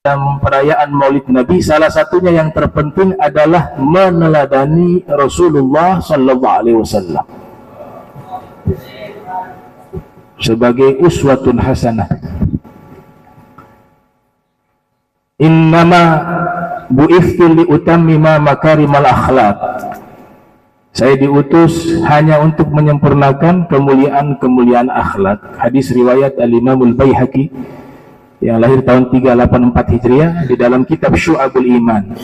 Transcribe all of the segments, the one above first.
dalam perayaan Maulid Nabi, salah satunya yang terpenting adalah meneladani Rasulullah sallallahu alaihi wasallam sebagai uswatun hasanah. Innama bu'ithtu liutammima makarimal akhlaq. Saya diutus hanya untuk menyempurnakan kemuliaan-kemuliaan akhlak. Hadis riwayat Al-Imam Al-Baihaqi yang lahir tahun 384 Hijriah di dalam kitab Syu'abul Iman.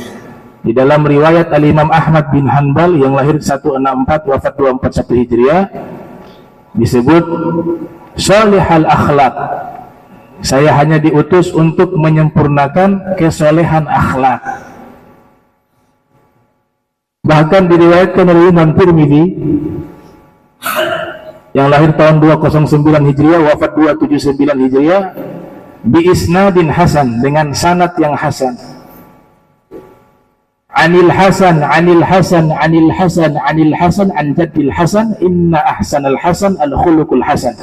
Di dalam riwayat Al-Imam Ahmad bin Hanbal yang lahir 164 wafat 241 Hijriah disebut salihal akhlak. Saya hanya diutus untuk menyempurnakan kesolehan akhlak. Bahkan diriwayatkan oleh Imam Tirmidzi yang lahir tahun 209 Hijriah wafat 279 Hijriah bi isnadin hasan, dengan sanad yang hasan. Anil Hasan anil Hasan anil Hasan anil Hasan an Jaddil Hasan inna ahsanal hasan al khuluqul hasan.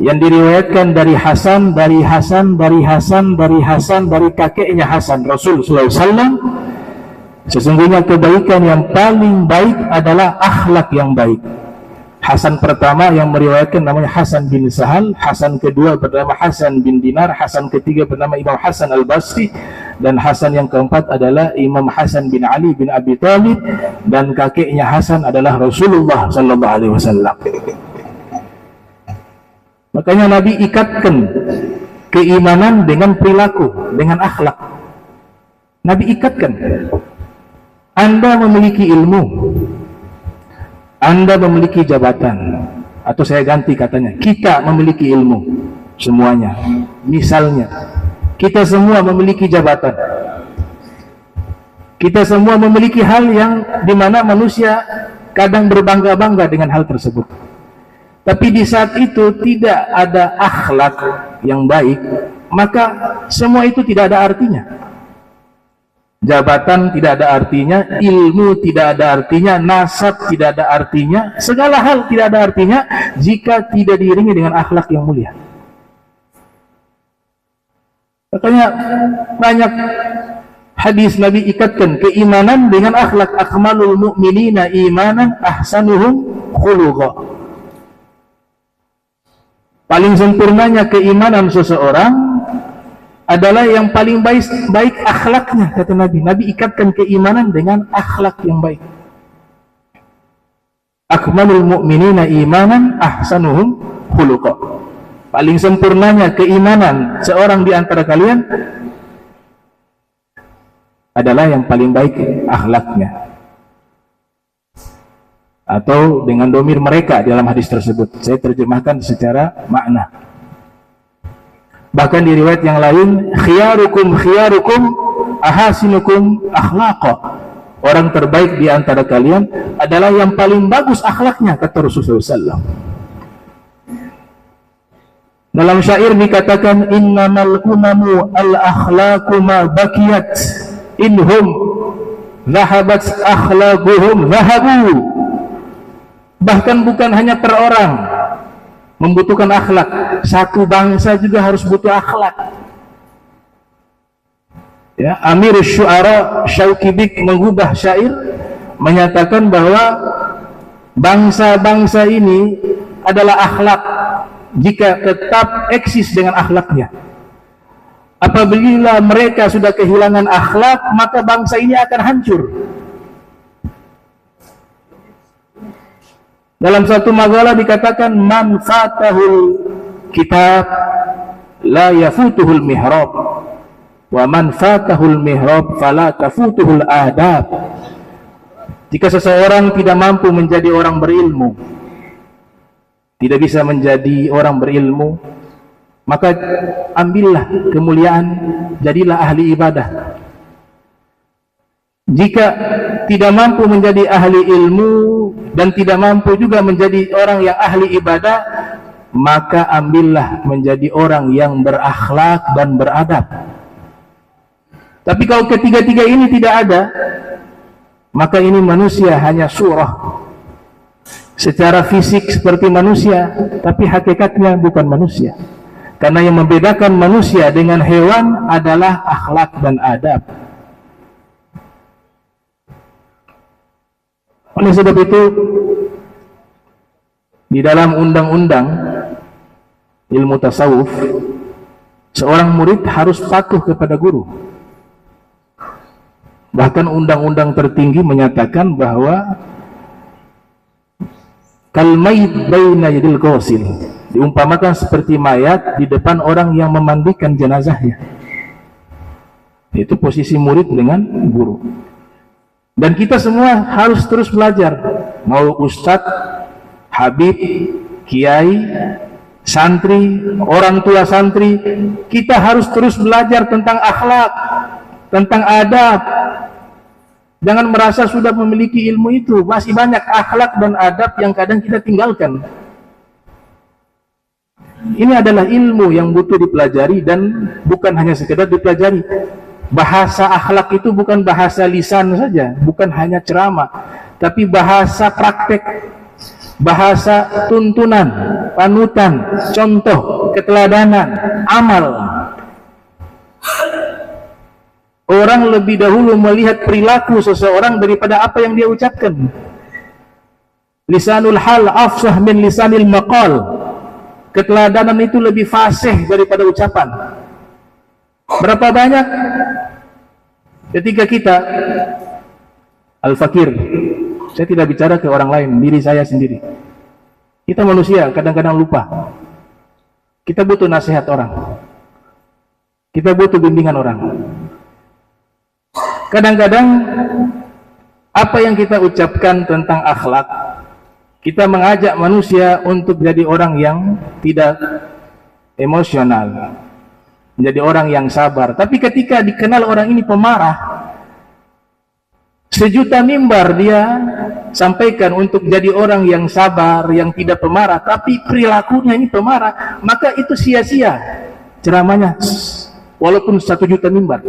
Yang diriwayatkan dari Hasan, dari Hasan, dari Hasan, dari Hasan, dari kakeknya Hasan, Rasul sallallahu alaihi wasallam, sesungguhnya kebaikan yang paling baik adalah akhlak yang baik. Hasan pertama yang meriwayatkan namanya Hasan bin Sahal, Hasan kedua bernama Hasan bin Dinar, Hasan ketiga bernama Imam Hasan Al-Basri, dan Hasan yang keempat adalah Imam Hasan bin Ali bin Abi Thalib, dan kakeknya Hasan adalah Rasulullah sallallahu alaihi wasallam. Makanya Nabi ikatkan keimanan dengan perilaku, dengan akhlak. Nabi ikatkan. Anda memiliki ilmu, Anda memiliki jabatan, atau saya ganti katanya, kita memiliki ilmu semuanya. Misalnya, kita semua memiliki jabatan, kita semua memiliki hal yang dimana manusia kadang berbangga-bangga dengan hal tersebut. Tapi di saat itu tidak ada akhlak yang baik, maka semua itu tidak ada artinya. Jabatan tidak ada artinya, ilmu tidak ada artinya, nasab tidak ada artinya, segala hal tidak ada artinya jika tidak diiringi dengan akhlak yang mulia. Makanya banyak hadis Nabi ikatkan keimanan dengan akhlak. Akmalul mu'minina imanan ahsanuhum khuluqa. Paling sempurnanya keimanan seseorang adalah yang paling baik akhlaknya, kata Nabi. Nabi ikatkan keimanan dengan akhlak yang baik. Akmalul mu'minina imanan ahsanuhum khuluqa. Paling sempurnanya keimanan seorang di antara kalian adalah yang paling baik akhlaknya. Atau dengan domir mereka dalam hadis tersebut. Saya terjemahkan secara makna. Bahkan di riwayat yang lain, khiyarukum ahasinukum akhlaqa. Orang terbaik di antara kalian adalah yang paling bagus akhlaknya, kata Rasulullah SAW. Dalam syair dikatakan, innamal umamu al-akhlaqu ma bakiyat inhum zahabat akhlaquhum zahabu. Bahkan bukan hanya per orang membutuhkan akhlak, satu bangsa juga harus butuh akhlak. Ya, Amir Syu'ara Syauqibik mengubah syair menyatakan bahwa bangsa-bangsa ini adalah akhlak jika tetap eksis dengan akhlaknya. Apabila mereka sudah kehilangan akhlak, maka bangsa ini akan hancur. Dalam satu makalah dikatakan, man fatahul kitab la yafutuhul mihrab wa man fatahul mihrab fala tafutuhul adab. Jika seseorang tidak mampu menjadi orang berilmu, tidak bisa menjadi orang berilmu, maka ambillah kemuliaan, jadilah ahli ibadah. Jika tidak mampu menjadi ahli ilmu dan tidak mampu juga menjadi orang yang ahli ibadah, maka ambillah menjadi orang yang berakhlak dan beradab. Tapi kalau ketiga-tiga ini tidak ada, maka ini manusia hanya surah. Secara fisik seperti manusia, tapi hakikatnya bukan manusia. Karena yang membedakan manusia dengan hewan adalah akhlak dan adab. Oleh sebab itu, di dalam undang-undang ilmu tasawuf, seorang murid harus patuh kepada guru. Bahkan undang-undang tertinggi menyatakan bahwa kal mayit baina yadil ghasil, diumpamakan seperti mayat di depan orang yang memandikan jenazahnya. Itu posisi murid dengan guru. Dan kita semua harus terus belajar, mau ustadz, habib, kiai, santri, orang tua santri, kita harus terus belajar tentang akhlak, tentang adab. Jangan merasa sudah memiliki ilmu itu, masih banyak akhlak dan adab yang kadang kita tinggalkan. Ini adalah ilmu yang butuh dipelajari dan bukan hanya sekedar dipelajari. Bahasa akhlak itu bukan bahasa lisan saja, bukan hanya ceramah, tapi bahasa praktek, bahasa tuntunan, panutan, contoh, keteladanan, amal. Orang lebih dahulu melihat perilaku seseorang daripada apa yang dia ucapkan. Lisanul hal afsah min lisanil maqal. Keteladanan itu lebih fasih daripada ucapan. Berapa banyak ketika kita al-fakir, saya tidak bicara ke orang lain, diri saya sendiri. Kita manusia kadang-kadang lupa. Kita butuh nasihat orang. Kita butuh bimbingan orang. Kadang-kadang apa yang kita ucapkan tentang akhlak, kita mengajak manusia untuk jadi orang yang tidak emosional, menjadi orang yang sabar. Tapi ketika dikenal orang ini pemarah, sejuta mimbar dia sampaikan untuk jadi orang yang sabar, yang tidak pemarah, tapi perilakunya ini pemarah, maka itu sia-sia ceramahnya, walaupun 1 juta mimbar.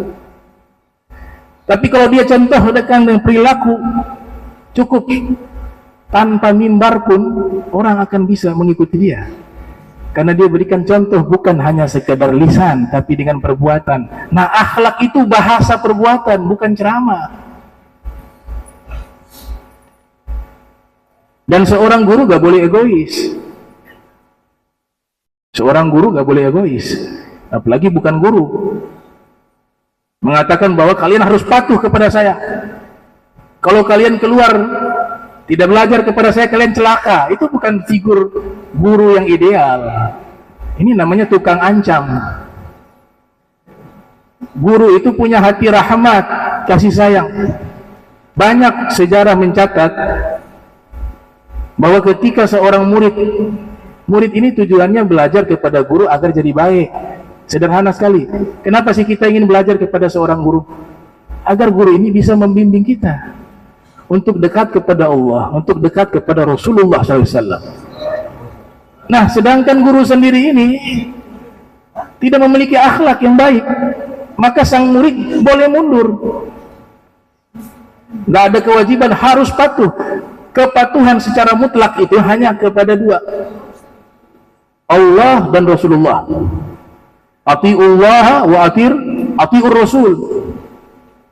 Tapi kalau dia contoh dengan perilaku, cukup tanpa mimbar pun orang akan bisa mengikuti dia, karena dia berikan contoh bukan hanya sekedar lisan tapi dengan perbuatan. Nah, akhlak itu bahasa perbuatan, bukan ceramah. Dan seorang guru gak boleh egois. Seorang guru gak boleh egois, apalagi bukan guru, mengatakan bahwa kalian harus patuh kepada saya. Kalau kalian keluar tidak belajar kepada saya, kalian celaka. Itu bukan figur guru yang ideal. Ini namanya tukang ancam. Guru itu punya hati rahmat, kasih sayang. Banyak sejarah mencatat bahwa ketika seorang murid ini tujuannya belajar kepada guru agar jadi baik. Sederhana sekali. Kenapa sih kita ingin belajar kepada seorang guru? Agar guru ini bisa membimbing kita untuk dekat kepada Allah, untuk dekat kepada Rasulullah SAW. Nah, sedangkan guru sendiri ini tidak memiliki akhlak yang baik, maka sang murid boleh mundur. Gak ada kewajiban harus patuh. Kepatuhan secara mutlak itu hanya kepada 2, Allah dan Rasulullah. Ati'ullah wa ati'ur rasul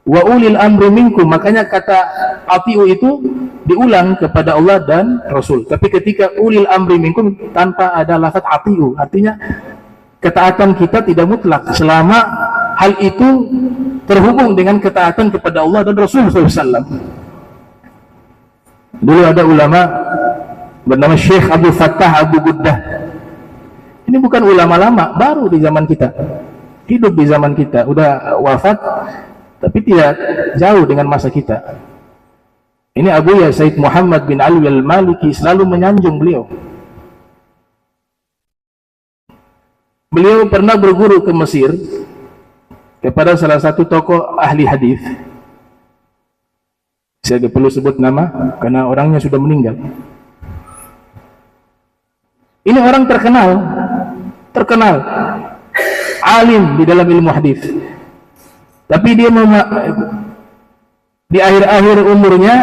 wa ulil amri minkum. Makanya kata ati'u itu diulang kepada Allah dan Rasul. Tapi ketika ulil amri minkum tanpa ada lafaz ati'u, artinya ketaatan kita tidak mutlak selama hal itu terhubung dengan ketaatan kepada Allah dan Rasul SAW. Dulu ada ulama bernama Syekh Abdul Fattah Abu Guddah. Ini bukan ulama lama, baru di zaman kita, hidup di zaman kita, udah wafat tapi tidak jauh dengan masa kita. Ini Abu Ya Said Muhammad bin Ali al-Maliki selalu menyanjung beliau. Beliau pernah berguru ke Mesir kepada salah satu tokoh ahli hadis. Saya tidak perlu sebut nama karena orangnya sudah meninggal. Ini orang terkenal alim di dalam ilmu hadis. Tapi dia di akhir-akhir umurnya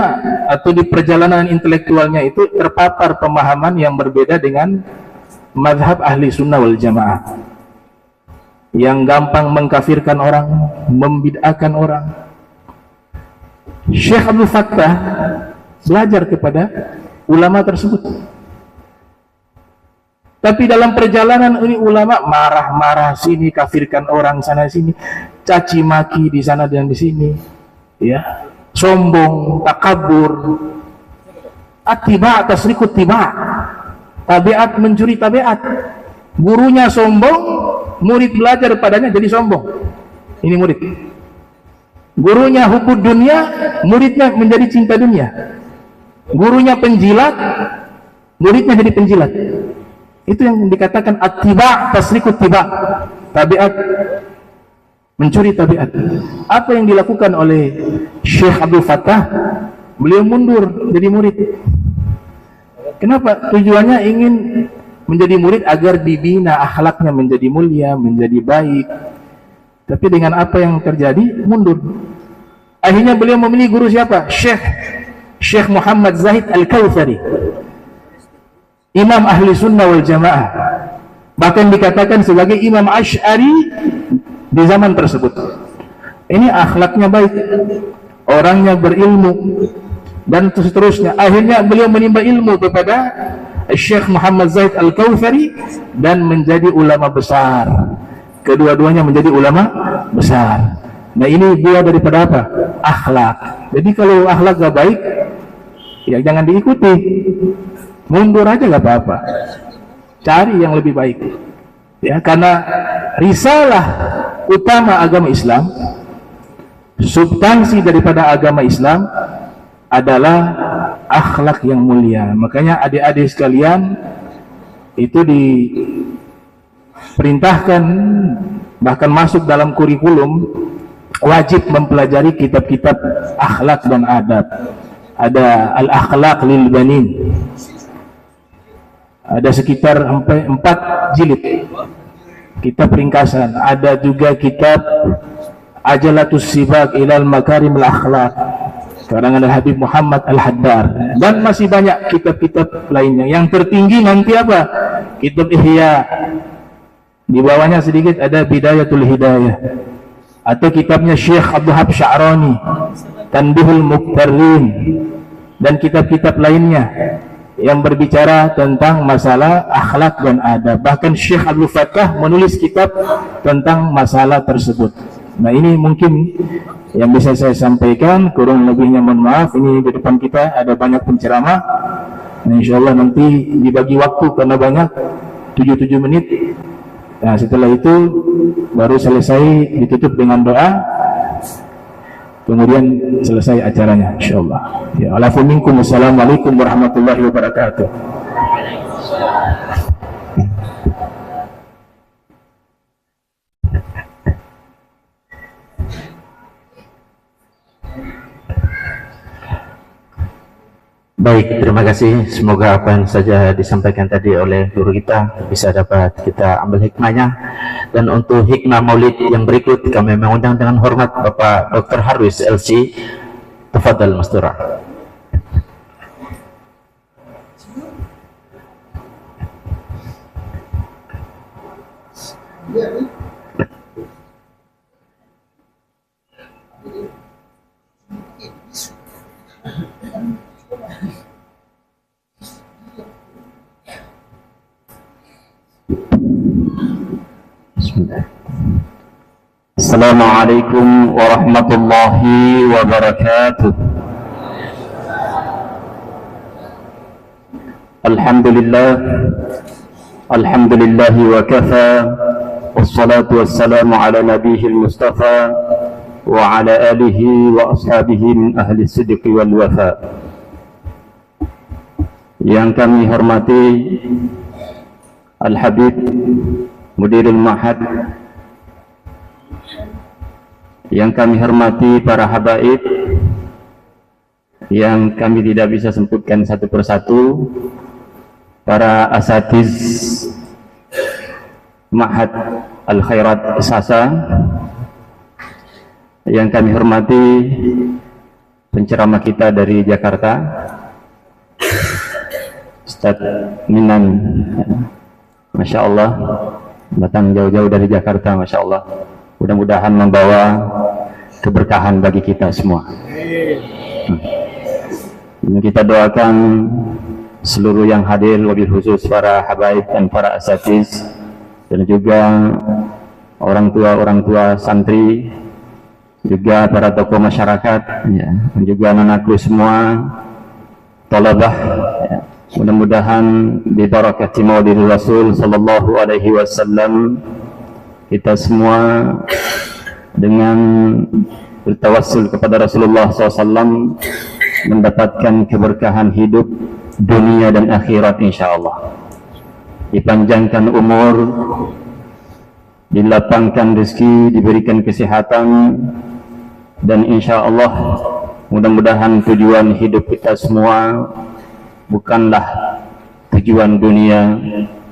atau di perjalanan intelektualnya itu terpapar pemahaman yang berbeda dengan mazhab ahli sunnah wal jamaah. yang gampang mengkafirkan orang, membid'ahkan orang. Syekh Abdul Fattah belajar kepada ulama tersebut. Tapi dalam perjalanan ini ulama marah-marah sini, kafirkan orang sana sini, caci maki di sana dan di sini, ya, sombong, takabur, attiba atas rikut tiba, tabiat mencuri tabiat. Gurunya sombong, murid belajar padanya jadi sombong. Ini murid. Gurunya hubud dunia, muridnya menjadi cinta dunia. Gurunya penjilat, muridnya jadi penjilat. Itu yang dikatakan attiba tasrikut tiba, tabiat mencuri tabiat. Apa yang dilakukan oleh Syekh Abdul Fattah? Beliau mundur jadi murid. Kenapa? Tujuannya ingin menjadi murid agar dibina akhlaknya menjadi mulia, menjadi baik. Tapi dengan apa yang terjadi, mundur. Akhirnya beliau memilih guru siapa? Syekh Muhammad Zahid Al-Kautsari, Imam Ahli Sunnah wal Jamaah, bahkan dikatakan sebagai Imam Asy'ari di zaman tersebut. Ini akhlaknya baik, orangnya berilmu, dan seterusnya. Akhirnya beliau menimba ilmu kepada Syekh Muhammad Zahid Al-Kautsari dan menjadi ulama besar. Kedua-duanya menjadi ulama besar. Nah, ini buah daripada apa? Akhlak. Jadi kalau akhlak gak baik, ya jangan diikuti. Mundur aja gak apa-apa, cari yang lebih baik, ya, karena risalah utama agama Islam, substansi daripada agama Islam adalah akhlak yang mulia. Makanya adik-adik sekalian itu diperintahkan, bahkan masuk dalam kurikulum, wajib mempelajari kitab-kitab akhlak dan adab. Ada al-akhlaq lil banin, ada sekitar 4 jilid kitab ringkasan. Ada juga kitab Ajalatus Sibak ilal Makarimil Akhlaq karangan Habib Muhammad Al-Haddar, dan masih banyak kitab-kitab lainnya. Yang tertinggi nanti apa? Kitab Ihya. Di bawahnya sedikit ada Bidayatul Hidayah, atau kitabnya Syekh Abdul Wahab Sya'rani, Tanbihul Muqtarrin, dan kitab-kitab lainnya yang berbicara tentang masalah akhlak dan adab. Bahkan Syekh Abdul Fattah menulis kitab tentang masalah tersebut. Nah, ini mungkin yang bisa saya sampaikan, kurang lebihnya mohon maaf. Ini di depan kita ada banyak penceramah. Nah, insya Allah nanti dibagi waktu karena banyak, 7 menit. Nah, setelah itu baru selesai, ditutup dengan doa, kemudian selesai acaranya insyaallah. Ya, Assalamualaikum warahmatullahi wabarakatuh. Baik, terima kasih. Semoga apa yang saja disampaikan tadi oleh guru kita bisa dapat kita ambil hikmahnya. Dan untuk hikmah maulid yang berikut, kami mengundang dengan hormat Bapak Dr. Harwis LC. Tafadhal Mastura. Assalamualaikum warahmatullahi wabarakatuh. Alhamdulillah wa kafa, wassalatu wassalamu ala nabiyil mustafa wa ala alihi wa ashabihi min ahli sidqi wal wafa. Yang kami hormati Al-Habib Mudirul Ma'had, yang kami hormati para habaib, yang kami tidak bisa sebutkan satu persatu, para asatiz Ma'had Al-Khairat Sasa, yang kami hormati penceramah kita dari Jakarta, Ustadz Minan, Masya Allah, datang jauh-jauh dari Jakarta, Masya Allah. Mudah-mudahan membawa keberkahan bagi kita semua. Ini kita doakan seluruh yang hadir, wabil khusus para habaib dan para asatiz, dan juga orang tua santri, juga para tokoh masyarakat, ya, dan juga anak-anakku semua, talabah, ya. Mudah-mudahan di barakati maulid Rasul sallallahu alaihi wasallam, kita semua dengan bertawassul kepada Rasulullah SAW mendapatkan keberkahan hidup dunia dan akhirat insyaallah. Dipanjangkan umur, dilapangkan rezeki, diberikan kesehatan, dan insya Allah mudah-mudahan tujuan hidup kita semua bukanlah tujuan dunia,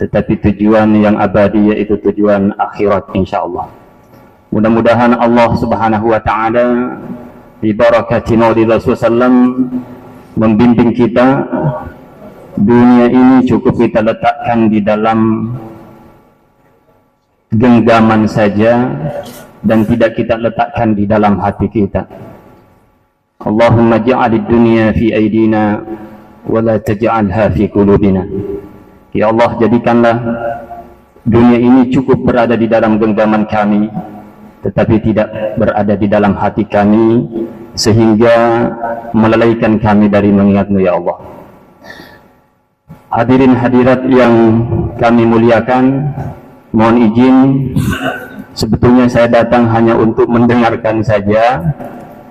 tetapi tujuan yang abadi, yaitu tujuan akhirat insya Allah. Mudah-mudahan Allah Subhanahu wa Ta'ala bi barakati maulid Rasulullah membimbing kita. Dunia ini cukup kita letakkan di dalam genggaman saja dan tidak kita letakkan di dalam hati kita. Allahumma ja'alid dunya fi aidina wa la taj'alha fi qulubina. Ya Allah, jadikanlah dunia ini cukup berada di dalam genggaman kami, tetapi tidak berada di dalam hati kami, sehingga melalaikan kami dari mengingat-Mu ya Allah. Hadirin hadirat yang kami muliakan, mohon izin, sebetulnya saya datang hanya untuk mendengarkan saja,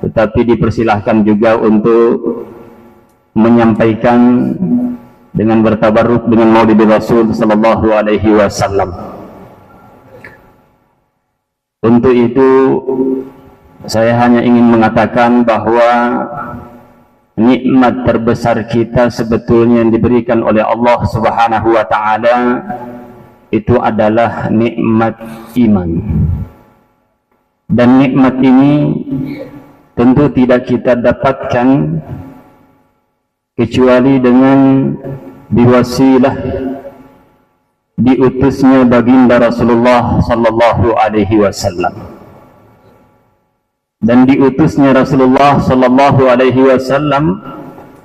tetapi dipersilahkan juga untuk menyampaikan dengan bertabarruk dengan maulid Rasul sallallahu alaihi wasallam. Untuk itu saya hanya ingin mengatakan bahwa nikmat terbesar kita sebetulnya yang diberikan oleh Allah Subhanahu wa Ta'ala itu adalah nikmat iman. Dan nikmat ini tentu tidak kita dapatkan kecuali dengan diwasilah diutusnya baginda Rasulullah sallallahu alaihi wasallam. Dan diutusnya Rasulullah sallallahu alaihi wasallam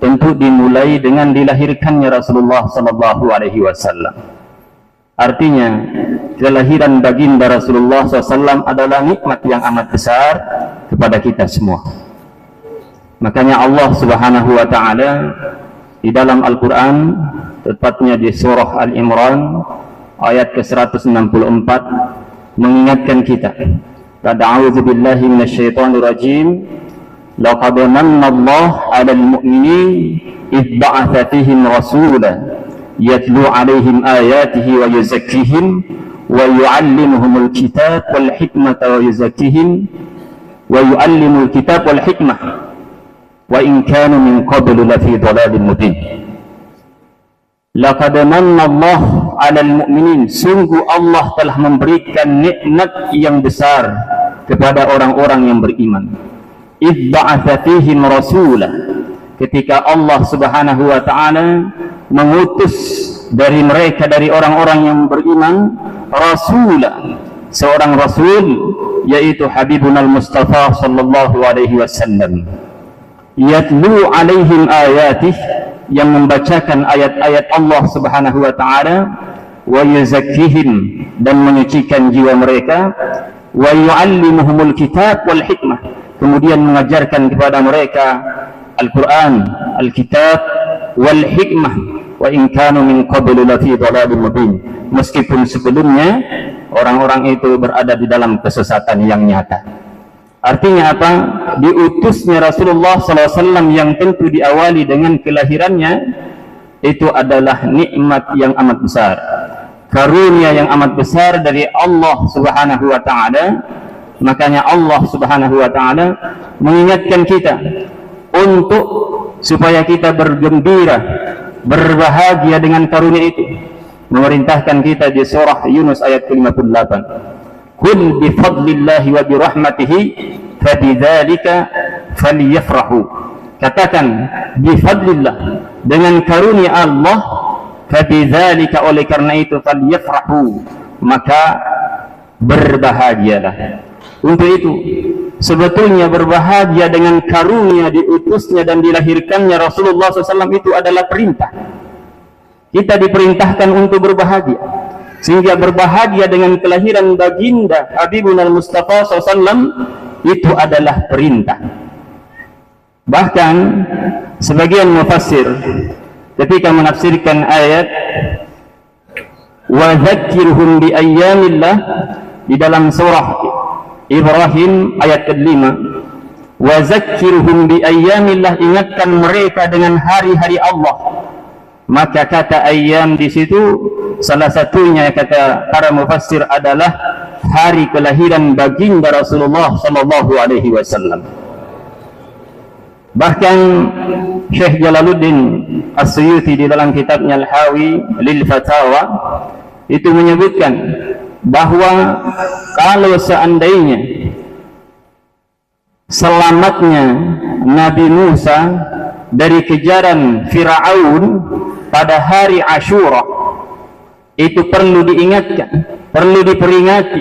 tentu dimulai dengan dilahirkannya Rasulullah sallallahu alaihi wasallam. Artinya kelahiran baginda Rasulullah SAW adalah nikmat yang amat besar kepada kita semua. Makanya Allah Subhanahu wa Ta'ala di dalam Al-Quran, tepatnya di surah Al-Imran ayat ke-164, mengingatkan kita, qad a'udzu billahi minasyaitonir rajim, laqad manna Allah 'alal mu'minin idh ba'atha fihim rasulan yatlu 'alaihim ayatihi wa yuzakkihim wa yu'allimuhumul kitab wal hikmata wa yuzakkihim wa yu'allimul kitab wal hikmah wa in kanu min qablu lafi dhalalin mubin. Laqad manna Allah 'alal mu'minin, sungguh Allah telah memberikan nikmat yang besar kepada orang-orang yang beriman. Idh ba'atha fihim rasulah, ketika Allah Subhanahu wa Ta'ala mengutus dari mereka, dari orang-orang yang beriman, rasulah, seorang rasul, yaitu Habibunal Mustafa sallallahu alaihi wasallam, yatlu alaihim ayatih, yang membacakan ayat-ayat Allah Subhanahu wa Ta'ala, wa yuzakkihim, dan menyucikan jiwa mereka, wa yu'allimuhumul kitab wal hikmah, kemudian mengajarkan kepada mereka Al-Quran, Al-Kitab wal hikmah, wa in kanu min qablu lafi dhalalin mubin, meskipun sebelumnya orang-orang itu berada di dalam kesesatan yang nyata. Artinya apa? Diutusnya Rasulullah SAW yang tentu diawali dengan kelahirannya itu adalah nikmat yang amat besar, karunia yang amat besar dari Allah Subhanahu wa Ta'ala. Makanya Allah Subhanahu wa Ta'ala mengingatkan kita untuk supaya kita bergembira, berbahagia dengan karunia itu. Memerintahkan kita di surah Yunus ayat ke-58, Qul bifadlillahi wa birahmatihi fabidzalika falyafrahu. Katakan bifadlillah, dengan karunia Allah, fabidzalika, oleh karena itu, falyafrahu, maka berbahagialah. Untuk itu sebetulnya berbahagia dengan karunia diutusnya dan dilahirkannya Rasulullah SAW itu adalah perintah. Kita diperintahkan untuk berbahagia, sehingga berbahagia dengan kelahiran baginda Habibuna Mustafa SAW itu adalah perintah. Bahkan sebagian mufassir ketika menafsirkan ayat wa dzakkirhum bi ayyamillah di dalam surah Ibrahim ayat ke-5, wa dzakkirhum bi ayyamillah, ingatkan mereka dengan hari-hari Allah. Maka kata ayyam di situ salah satunya kata para mufassir adalah hari kelahiran baginda Rasulullah sallallahu alaihi wasallam. Bahkan Syekh Jalaluddin As-Suyuti di dalam kitabnya Al-Hawi lil Fatawa itu menyebutkan bahwa kalau seandainya selamatnya Nabi Musa dari kejaran Fir'aun pada hari Ashura itu perlu diingatkan, perlu diperingati,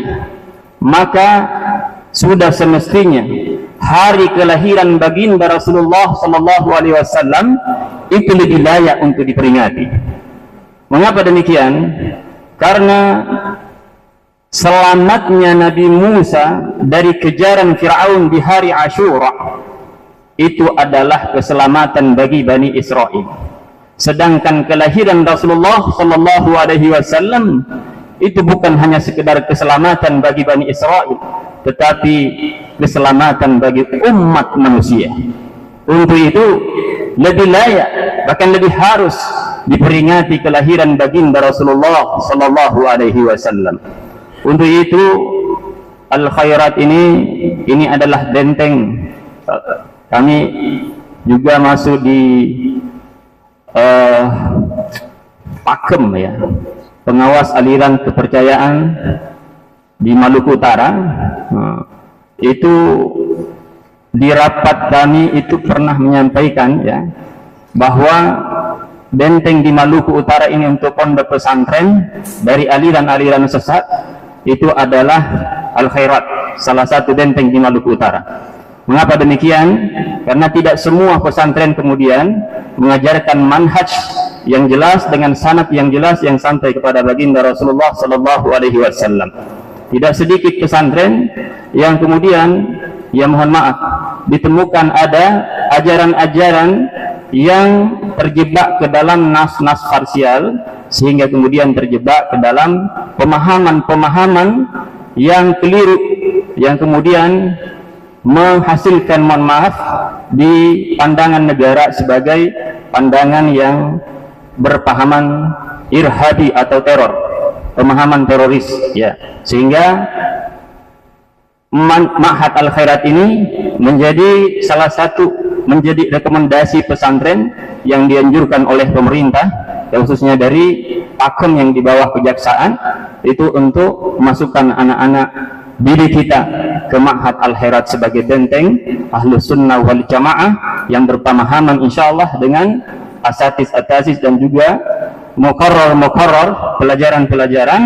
maka sudah semestinya hari kelahiran baginda Rasulullah sallallahu alaihi wasallam itu lebih layak untuk diperingati. Mengapa demikian? Karena selamatnya Nabi Musa dari kejaran Fir'aun di hari Ashura itu adalah keselamatan bagi Bani Israel. Sedangkan kelahiran Rasulullah sallallahu alaihi wasallam itu bukan hanya sekedar keselamatan bagi Bani Israel, tetapi keselamatan bagi umat manusia. Untuk itu lebih layak, bahkan lebih harus diperingati kelahiran baginda Rasulullah sallallahu alaihi wasallam. Untuk itu al-khairat ini adalah benteng. Kami juga masuk di Pakem ya, pengawas aliran kepercayaan di Maluku Utara. Itu di rapat kami itu pernah menyampaikan ya bahwa benteng di Maluku Utara ini untuk pondok pesantren dari aliran-aliran sesat itu adalah Al-Khairat, salah satu benteng di Maluku Utara. Mengapa demikian? Karena tidak semua pesantren kemudian mengajarkan manhaj yang jelas dengan sanad yang jelas yang sampai kepada baginda Rasulullah sallallahu alaihi wasallam. Tidak sedikit pesantren yang kemudian, ya mohon maaf, ditemukan ada ajaran-ajaran yang terjebak ke dalam nas-nas parsial, sehingga kemudian terjebak ke dalam pemahaman-pemahaman yang keliru, yang kemudian menghasilkan, mohon maaf, di pandangan negara sebagai pandangan yang berpahaman irhabi atau teror, pemahaman teroris ya. Sehingga Ma'had Al-Khairat ini menjadi salah satu, menjadi rekomendasi pesantren yang dianjurkan oleh pemerintah, khususnya dari Pakem yang di bawah kejaksaan, itu untuk memasukkan anak-anak didik kita ke Ma'had Al-Khairat sebagai benteng Ahlus Sunnah wal Jamaah yang berpemahaman insyaallah dengan asatis dan juga muqarrar pelajaran-pelajaran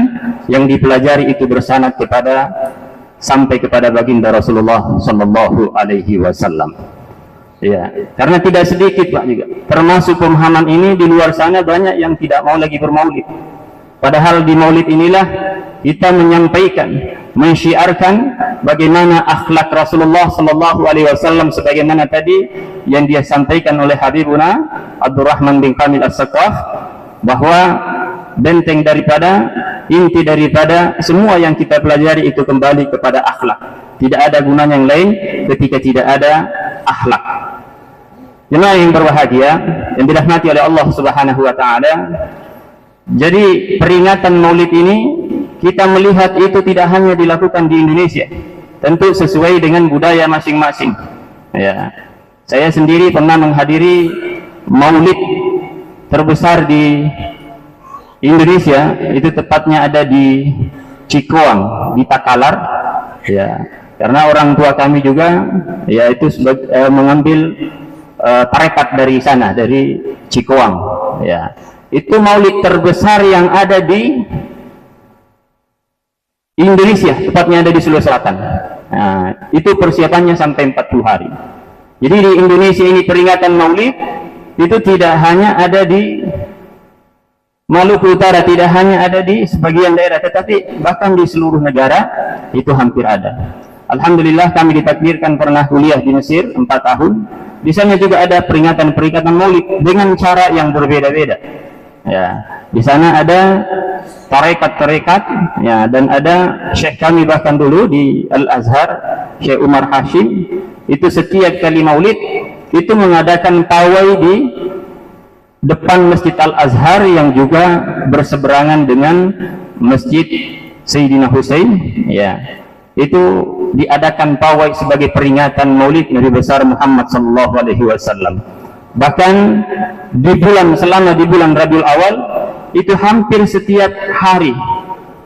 yang dipelajari itu bersanad kepada sampai kepada baginda Rasulullah sallallahu alaihi wasallam. Ya, karena tidak sedikit Pak juga, termasuk pemahaman ini di luar sana banyak yang tidak mau lagi bermaulid. Padahal di maulid inilah kita menyampaikan, mensyiarkan bagaimana akhlak Rasulullah sallallahu alaihi wasallam sebagaimana tadi yang dia sampaikan oleh Habibuna Abdurrahman bin Kamil As-Saqaf, bahwa benteng daripada, inti daripada semua yang kita pelajari itu kembali kepada akhlak. Tidak ada gunanya yang lain ketika tidak ada akhlak. Jemaah yang berbahagia yang dirahmati oleh Allah Subhanahu wa taala, jadi peringatan Maulid ini kita melihat itu tidak hanya dilakukan di Indonesia, tentu sesuai dengan budaya masing-masing. Ya, saya sendiri pernah menghadiri Maulid terbesar di Indonesia, itu tepatnya ada di Cikoang, di Takalar. Ya, karena orang tua kami juga ya itu mengambil tarekat dari sana, dari Cikoang. Ya, itu maulid terbesar yang ada di Indonesia, tepatnya ada di Sulawesi Selatan. Nah, itu persiapannya sampai 40 hari. Jadi di Indonesia ini peringatan Maulid itu tidak hanya ada di Maluku Utara, tidak hanya ada di sebagian daerah, tetapi bahkan di seluruh negara itu hampir ada. Alhamdulillah kami ditakdirkan pernah kuliah di Mesir 4 tahun. Di sana juga ada peringatan-peringatan Maulid dengan cara yang berbeda-beda. Ya, di sana ada tarekat-tarekat, ya, dan ada syekh kami bahkan dulu di Al-Azhar, Syekh Umar Hashim, itu setiap kali Maulid itu mengadakan pawai di depan Masjid Al-Azhar yang juga berseberangan dengan Masjid Sayyidina Husain, ya. Itu diadakan pawai sebagai peringatan Maulid Nabi besar Muhammad sallallahu alaihi wasallam. Bahkan selama di bulan Rabiul Awal itu hampir setiap hari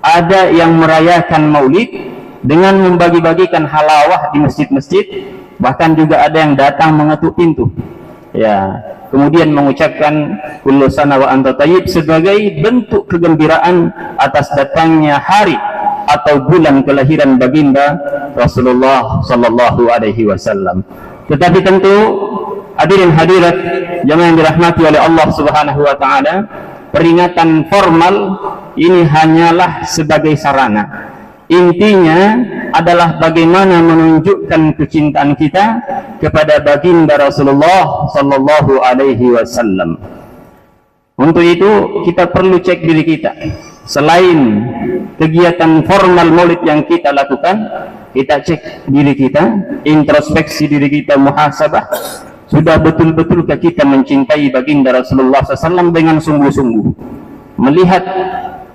ada yang merayakan Maulid dengan membagi-bagikan halawah di masjid-masjid, bahkan juga ada yang datang mengetuk pintu, ya, kemudian mengucapkan kullu sana wa anta tayyib sebagai bentuk kegembiraan atas datangnya hari atau bulan kelahiran baginda Rasulullah sallallahu alaihi wasallam. Tetapi tentu hadirin hadirat jamaah yang dirahmati oleh Allah Subhanahu wa taala, peringatan formal ini hanyalah sebagai sarana. Intinya adalah bagaimana menunjukkan kecintaan kita kepada baginda Rasulullah sallallahu alaihi wasallam. Untuk itu kita perlu cek diri kita. Selain kegiatan formal Maulid yang kita lakukan, kita cek diri kita, introspeksi diri kita, muhasabah. Sudah betul-betulkah kita mencintai baginda Rasulullah SAW dengan sungguh-sungguh? Melihat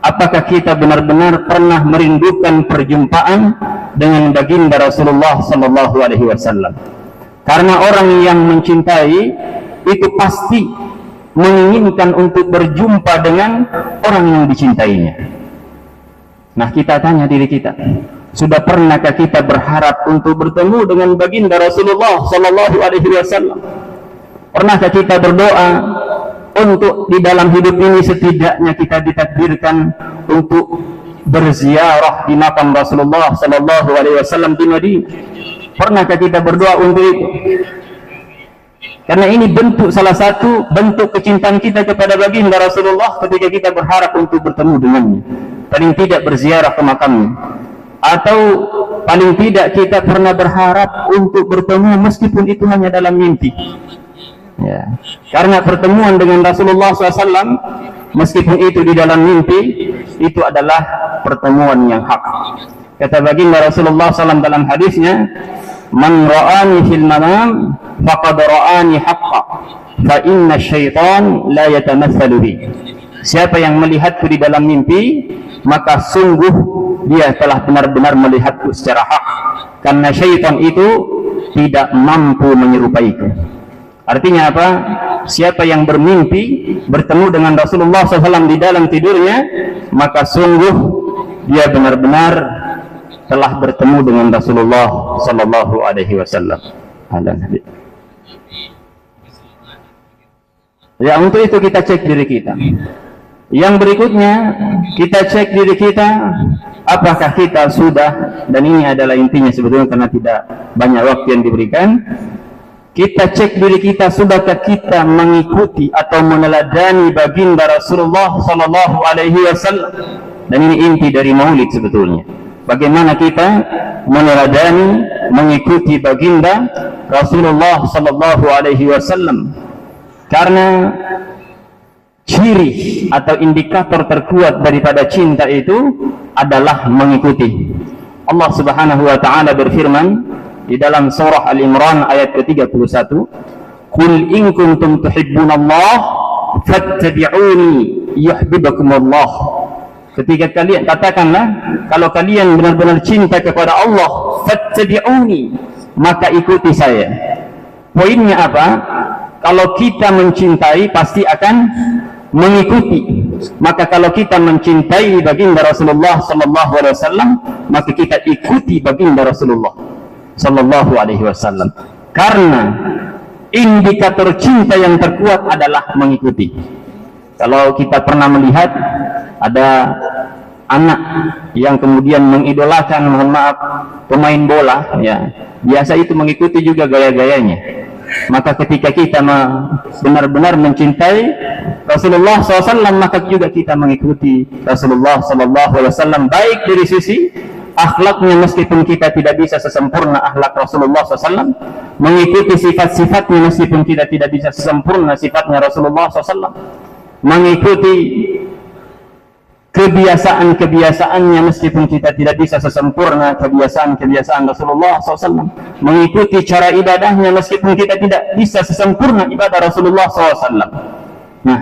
apakah kita benar-benar pernah merindukan perjumpaan dengan baginda Rasulullah SAW. Karena orang yang mencintai itu pasti menginginkan untuk berjumpa dengan orang yang dicintainya. Nah, kita tanya diri kita, sudah pernahkah kita berharap untuk bertemu dengan baginda Rasulullah sallallahu alaihi wasallam? Pernahkah kita berdoa untuk di dalam hidup ini setidaknya kita ditakdirkan untuk berziarah di makam Rasulullah sallallahu alaihi wasallam di Madinah? Pernahkah kita berdoa untuk itu? Karena ini salah satu bentuk kecintaan kita kepada baginda Rasulullah ketika kita berharap untuk bertemu dengannya. Paling tidak berziarah ke makamnya. Atau paling tidak kita pernah berharap untuk bertemu meskipun itu hanya dalam mimpi. Ya. Karena pertemuan dengan Rasulullah SAW meskipun itu di dalam mimpi, itu adalah pertemuan yang hak. Kata baginda Rasulullah SAW dalam hadisnya, man ra'ani fil manam faqad ra'ani haqqa fa inna syaitan la yatamatsalu bi. Siapa yang melihatku di dalam mimpi, maka sungguh dia telah benar-benar melihatku secara hak, karena syaitan itu tidak mampu menyerupaiku. Artinya apa? Siapa yang bermimpi bertemu dengan Rasulullah SAW di dalam tidurnya, maka sungguh dia benar-benar telah bertemu dengan Rasulullah sallallahu alaihi wasallam. Ya, untuk itu kita cek diri kita. Yang berikutnya kita cek diri kita, apakah kita sudah, dan ini adalah intinya sebetulnya karena tidak banyak waktu yang diberikan, kita cek diri kita, sudahkah kita mengikuti atau meneladani baginda Rasulullah sallallahu alaihi wasallam. Dan ini inti dari Maulid sebetulnya. Bagaimana kita meneladani, mengikuti baginda Rasulullah sallallahu alaihi wasallam. Karena ciri atau indikator terkuat daripada cinta itu adalah mengikuti. Allah Subhanahu wa taala berfirman di dalam surah Al-Imran ayat ke-31, "Qul in kuntum tuhibbunallah fattabi'uni yuhibbukumullah." Ketika kalian katakanlah, kalau kalian benar-benar cinta kepada Allah, fattabi'uni, maka ikuti saya. Poinnya apa? Kalau kita mencintai pasti akan mengikuti. Maka kalau kita mencintai baginda Rasulullah sallallahu alaihi wasallam, maka kita ikuti baginda Rasulullah sallallahu alaihi wasallam. Karena indikator cinta yang terkuat adalah mengikuti. Kalau kita pernah melihat ada anak yang kemudian mengidolakan, mohon maaf, pemain bola, ya, biasa itu mengikuti juga gaya-gayanya. Maka ketika kita benar-benar mencintai Rasulullah SAW, maka juga kita mengikuti Rasulullah SAW, baik dari sisi akhlaknya, meskipun kita tidak bisa sesempurna akhlak Rasulullah SAW, mengikuti sifat-sifatnya meskipun kita tidak bisa sesempurna sifatnya Rasulullah SAW, mengikuti kebiasaan-kebiasaannya meskipun kita tidak bisa sesempurna kebiasaan-kebiasaan Rasulullah SAW, mengikuti cara ibadahnya meskipun kita tidak bisa sesempurna ibadah Rasulullah SAW. Nah,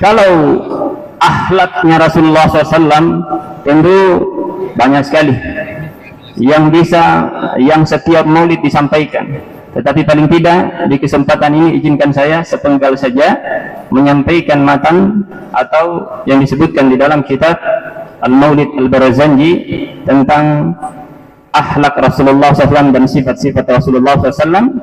kalau akhlaknya Rasulullah SAW tentu banyak sekali yang setiap maulid disampaikan. Tetapi paling tidak di kesempatan ini izinkan saya sepenggal saja menyampaikan matan atau yang disebutkan di dalam kitab Al-Maulid Al-Barzanji tentang akhlak Rasulullah SAW dan sifat-sifat Rasulullah SAW.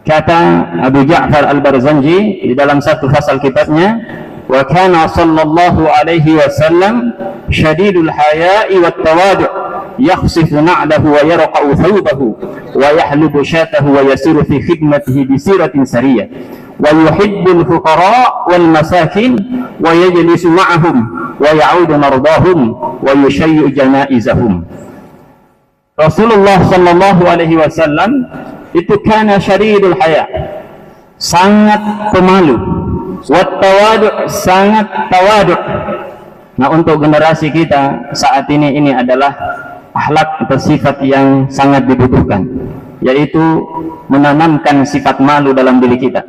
Kata Abu Ja'far Al-Barzanji di dalam satu fasal kitabnya, wa kana sallallahu alaihi wasallam syadidul haya'i wat tawadu' yakhsifu na'lahu wa yarqa'u thawbahu wa yahlubu syatahu wa yasiru fi khidmatihi bi siratin sariyah wa yuhibbul fuqara wal masakin wa yajlisu ma'ahum wa ya'udu mardahum wa yushayyu janaizahum. Rasulullah sallallahu alaihi wasallam itu kana syadidul haya, sangat pemalu, wat tawadu', sangat tawadu'. Nah, untuk generasi kita saat ini adalah akhlak atau sifat yang sangat dibutuhkan, yaitu menanamkan sifat malu dalam diri kita.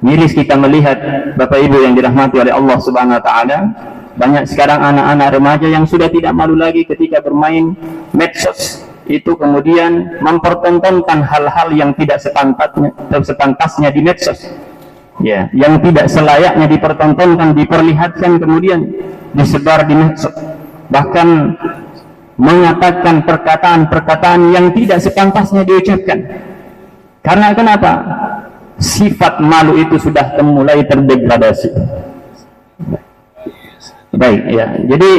Miris kita melihat Bapak Ibu yang dirahmati oleh Allah Subhanahu wa taala, banyak sekarang anak-anak remaja yang sudah tidak malu lagi ketika bermain medsos, itu kemudian mempertontonkan hal-hal yang tidak sepantasnya di medsos, ya, yang tidak selayaknya dipertontonkan, diperlihatkan, kemudian disebar di medsos, bahkan mengatakan perkataan-perkataan yang tidak sepantasnya diucapkan. Karena kenapa? Sifat malu itu sudah mulai terdegradasi. Baik, ya. Jadi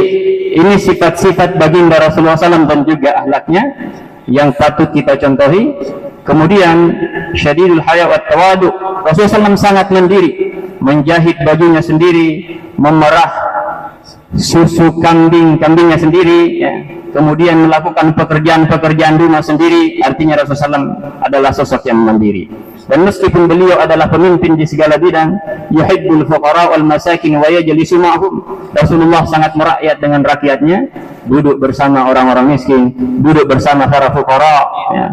ini sifat-sifat baginda Rasulullah SAW dan juga akhlaknya yang patut kita contohi. Kemudian syadidul haya wat tawadu. Rasulullah SAW sangat mandiri, menjahit bajunya sendiri, memerah susu kambingnya sendiri, ya. Kemudian melakukan pekerjaan rumah sendiri. Artinya Rasulullah SAW adalah sosok yang mandiri. Dan meskipun beliau adalah pemimpin di segala bidang, yuhibbul fuqara wal masakin wa yajlisu ma'hum, Rasulullah sangat merakyat dengan rakyatnya, duduk bersama orang-orang miskin, duduk bersama para fuqara, ya.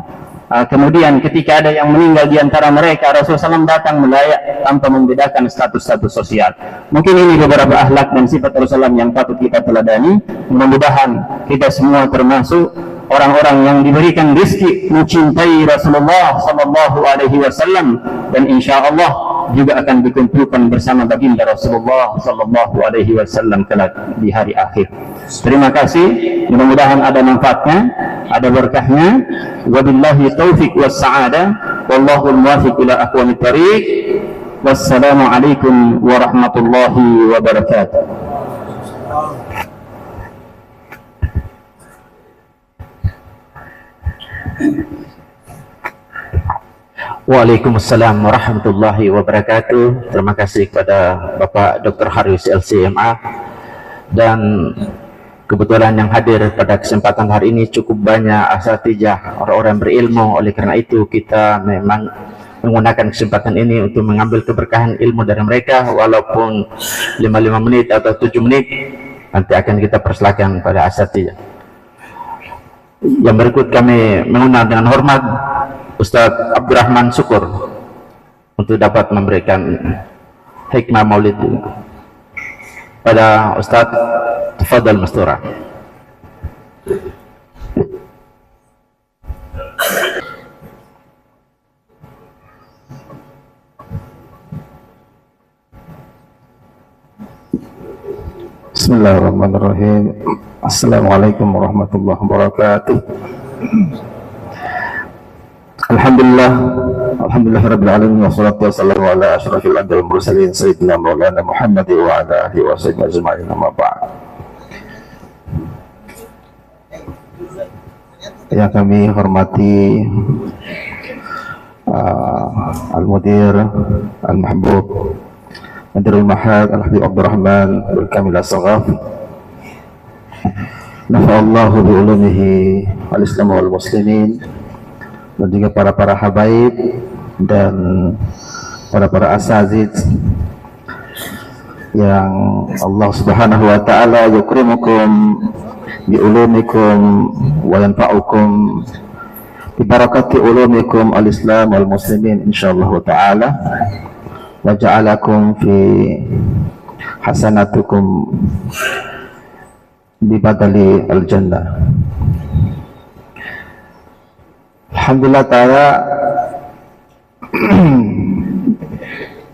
Kemudian ketika ada yang meninggal di antara mereka, Rasulullah SAW datang melayak tanpa membedakan status-status sosial. Mungkin ini beberapa akhlak dan sifat Rasulullah yang patut kita teladani. Mudah-mudahan kita semua termasuk orang-orang yang diberikan rezeki mencintai Rasulullah SAW, dan insya Allah juga akan dikumpulkan bersama baginda Rasulullah SAW kelak di hari akhir. Terima kasih. Mudah-mudahan ada manfaatnya, ada berkahnya. Wabillahi taufiq was sa'adah. Wallahu al-muwafiq ila aqwamit thariq. Wassalamu alaikum warahmatullahi wabarakatuh. Waalaikumsalam warahmatullahi wabarakatuh. Terima kasih kepada Bapak Dr. Haris LCMA, dan kebetulan yang hadir pada kesempatan hari ini cukup banyak asatijah, orang-orang berilmu. Oleh karena itu kita memang menggunakan kesempatan ini untuk mengambil keberkahan ilmu dari mereka, walaupun 5 menit atau 7 menit nanti akan kita persilakan pada asatijah. Yang berikut kami mengundang dengan hormat Ustadz Abdurrahman Syukur untuk dapat memberikan hikmah maulid pada Ustadz. Tafadhal Mastura. Bismillahirrahmanirrahim. Assalamualaikum warahmatullahi wabarakatuh. Alhamdulillahirabbil alamin, wassalatu wassalamu ala asyrafil anbiya'i wal mursalin sayyidina maulana Muhammad wa ala alihi wa sahbihi ajma'in, amma ba'd. yang kami hormati Al-Mudir Al-Mahbub Mudirul Mahad Al-Habib Abdurrahman Al-Kamil As-Saghaf, nafa'allahu bi'ulumihi al-Islam wal muslimin, dan juga para habaib dan para asatidz yang Allah Subhanahu wa taala yukrimukum bi'ulumikum wa yanfa'ukum bi barakati ulumikum al-Islam wal muslimin insyaallah taala, wa ja'alakum fi hasanatukum bi badali al-jannah. Alhamdulillah taala,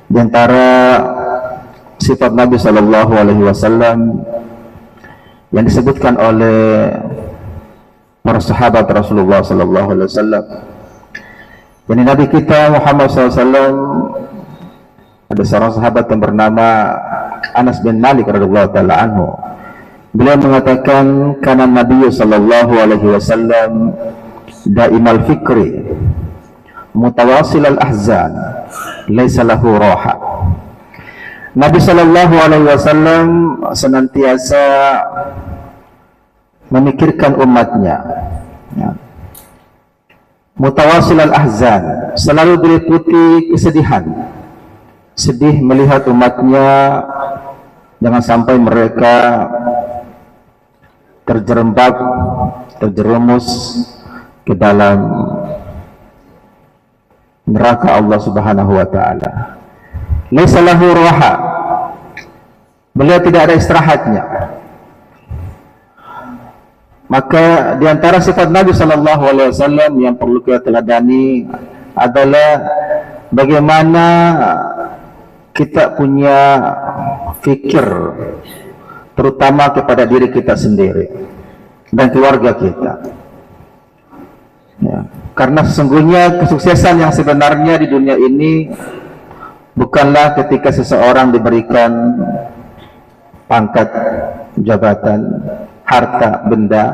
di antara sifat Nabi Sallallahu Alaihi Wasallam yang disebutkan oleh para sahabat Rasulullah Sallallahu Alaihi Wasallam, jadi Nabi kita Muhammad SAW, ada seorang sahabat yang bernama Anas bin Malik radhiyallahu taala anhu. Beliau mengatakan, kana Nabi Sallallahu Alaihi Wasallam daimal fikri mutawasil al-ahzan laisa lahu raha. Nabi Sallallahu Alaihi Wasallam senantiasa memikirkan umatnya, ya. Mutawasil al-ahzan, selalu diliputi kesedihan, sedih melihat umatnya jangan sampai mereka terjerembab, terjerumus ke dalam neraka Allah Subhanahu wa taala. Laisa lahu raha. Beliau tidak ada istirahatnya. Maka di antara sifat Nabi sallallahu alaihi wasallam yang perlu kita teladani adalah bagaimana kita punya fikir terutama kepada diri kita sendiri dan keluarga kita. Ya, karena sesungguhnya kesuksesan yang sebenarnya di dunia ini bukanlah ketika seseorang diberikan pangkat, jabatan, harta, benda,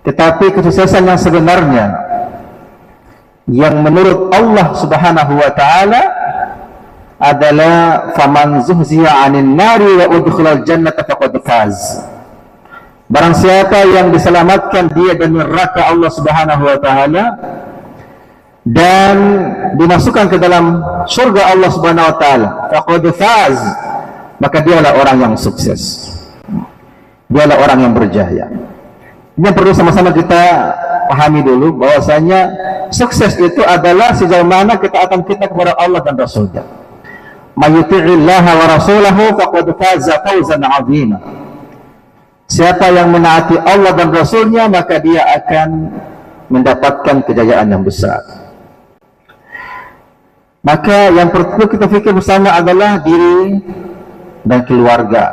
tetapi kesuksesan yang sebenarnya yang menurut Allah Subhanahu wa taala adalah faman zuhziya 'anil nari wa udkhilal jannata faqad faz. Barang siapa yang diselamatkan dia dari neraka Allah Subhanahu wa taala dan dimasukkan ke dalam surga Allah Subhanahu wa taala, faqad faz, maka dialah orang yang sukses. Dialah orang yang berjaya. Ini perlu sama-sama kita pahami dulu bahwasanya sukses itu adalah sejauh mana ketaatan kita kepada Allah dan Rasul-Nya. Mayuti'illaha wa rasulahu faqad faza fawzan 'azima. Siapa yang menaati Allah dan Rasul-Nya maka dia akan mendapatkan kejayaan yang besar. Maka yang perlu kita fikir bersama adalah diri dan keluarga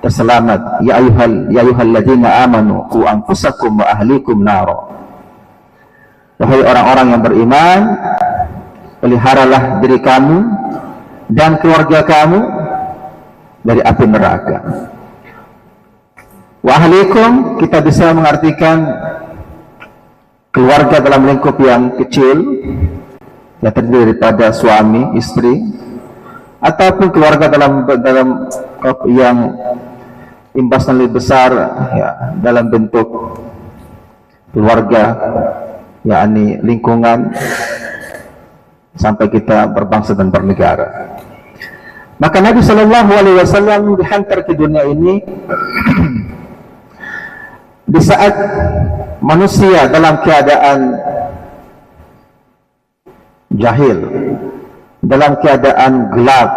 terselamat. Ya ayyuhalladzina amanu qu anfusakum wa ahlikum nara. Wahai orang-orang yang beriman, peliharalah diri kamu dan keluarga kamu dari api neraka. Wa ahlikum kita bisa mengartikan keluarga dalam lingkup yang kecil, yang terdiri daripada suami, istri, ataupun keluarga dalam yang imbasnya lebih besar, ya, dalam bentuk keluarga, yakni lingkungan sampai kita berbangsa dan bernegara. Maka Nabi Shallallahu Alaihi Wasallam dihantar ke dunia ini di saat manusia dalam keadaan jahil, dalam keadaan gelap.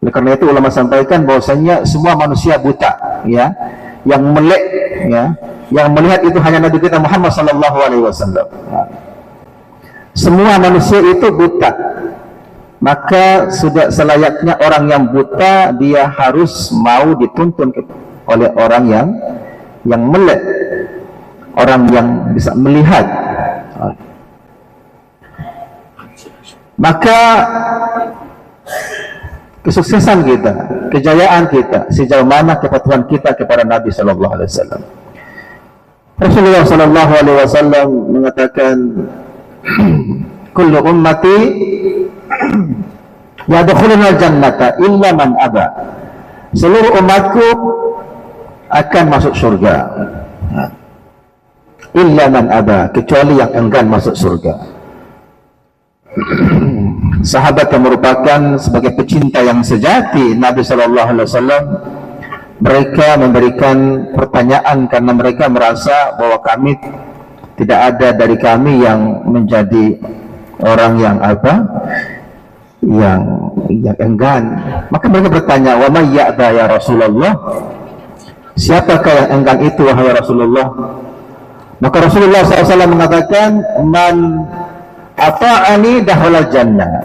Oleh karena itu ulama sampaikan bahwasanya semua manusia buta, ya, yang melek, ya, yang melihat itu hanya Nabi kita Muhammad Sallallahu Alaihi Wasallam. Semua manusia itu buta. Maka sudah selayaknya orang yang buta dia harus mau dituntun oleh orang yang melek, orang yang bisa melihat. Maka kesuksesan kita, kejayaan kita, sejauh mana kepatuhan kita kepada Nabi Sallallahu Alaihi Wasallam. Rasulullah sallallahu alaihi wasallam mengatakan kullu ummati yadkhuluna al-jannata illa man aba. Seluruh umatku akan masuk surga. Illa man aba, kecuali yang enggan masuk surga. Sahabat yang merupakan sebagai pecinta yang sejati Nabi sallallahu alaihi wasallam, mereka memberikan pertanyaan karena mereka merasa bahwa kami tidak ada dari kami yang menjadi orang yang yang enggan. Maka mereka bertanya, wa may ya'ba ya Rasulullah, siapakah yang enggan itu wahai Rasulullah? Maka Rasulullah SAW mengatakan, man ata'ani dakhala jannah,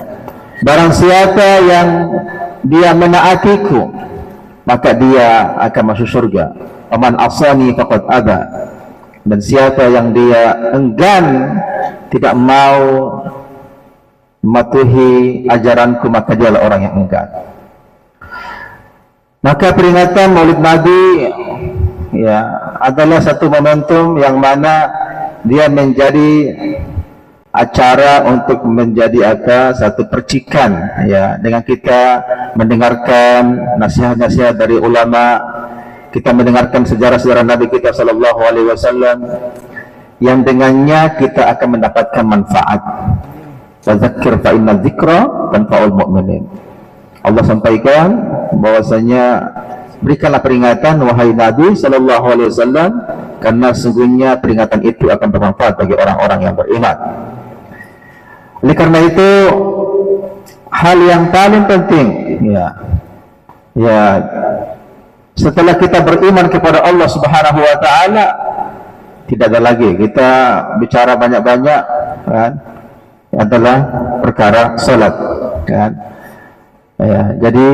barang siapa yang dia menaatiku maka dia akan masuk surga. Aman asani faqad aba, dan siapa yang dia enggan tidak mau mematuhi ajaranku maka dialah orang yang enggan. Maka peringatan Maulid Nabi ya adalah satu momentum yang mana dia menjadi acara untuk menjadi satu percikan ya, dengan kita mendengarkan nasihat-nasihat dari ulama, kita mendengarkan sejarah-sejarah Nabi kita sallallahu alaihi wasallam yang dengannya kita akan mendapatkan manfaat. Fadzakir fa inna dzikra tanfa'ul mu'minin. Allah sampaikan bahwasanya berikanlah peringatan wahai Nabi sallallahu alaihi wasallam, karena sesungguhnya peringatan itu akan bermanfaat bagi orang-orang yang beriman. Oleh karena itu hal yang paling penting ya setelah kita beriman kepada Allah Subhanahu wa taala, tidak ada lagi kita bicara banyak-banyak kan, adalah perkara salat kan. Ya, jadi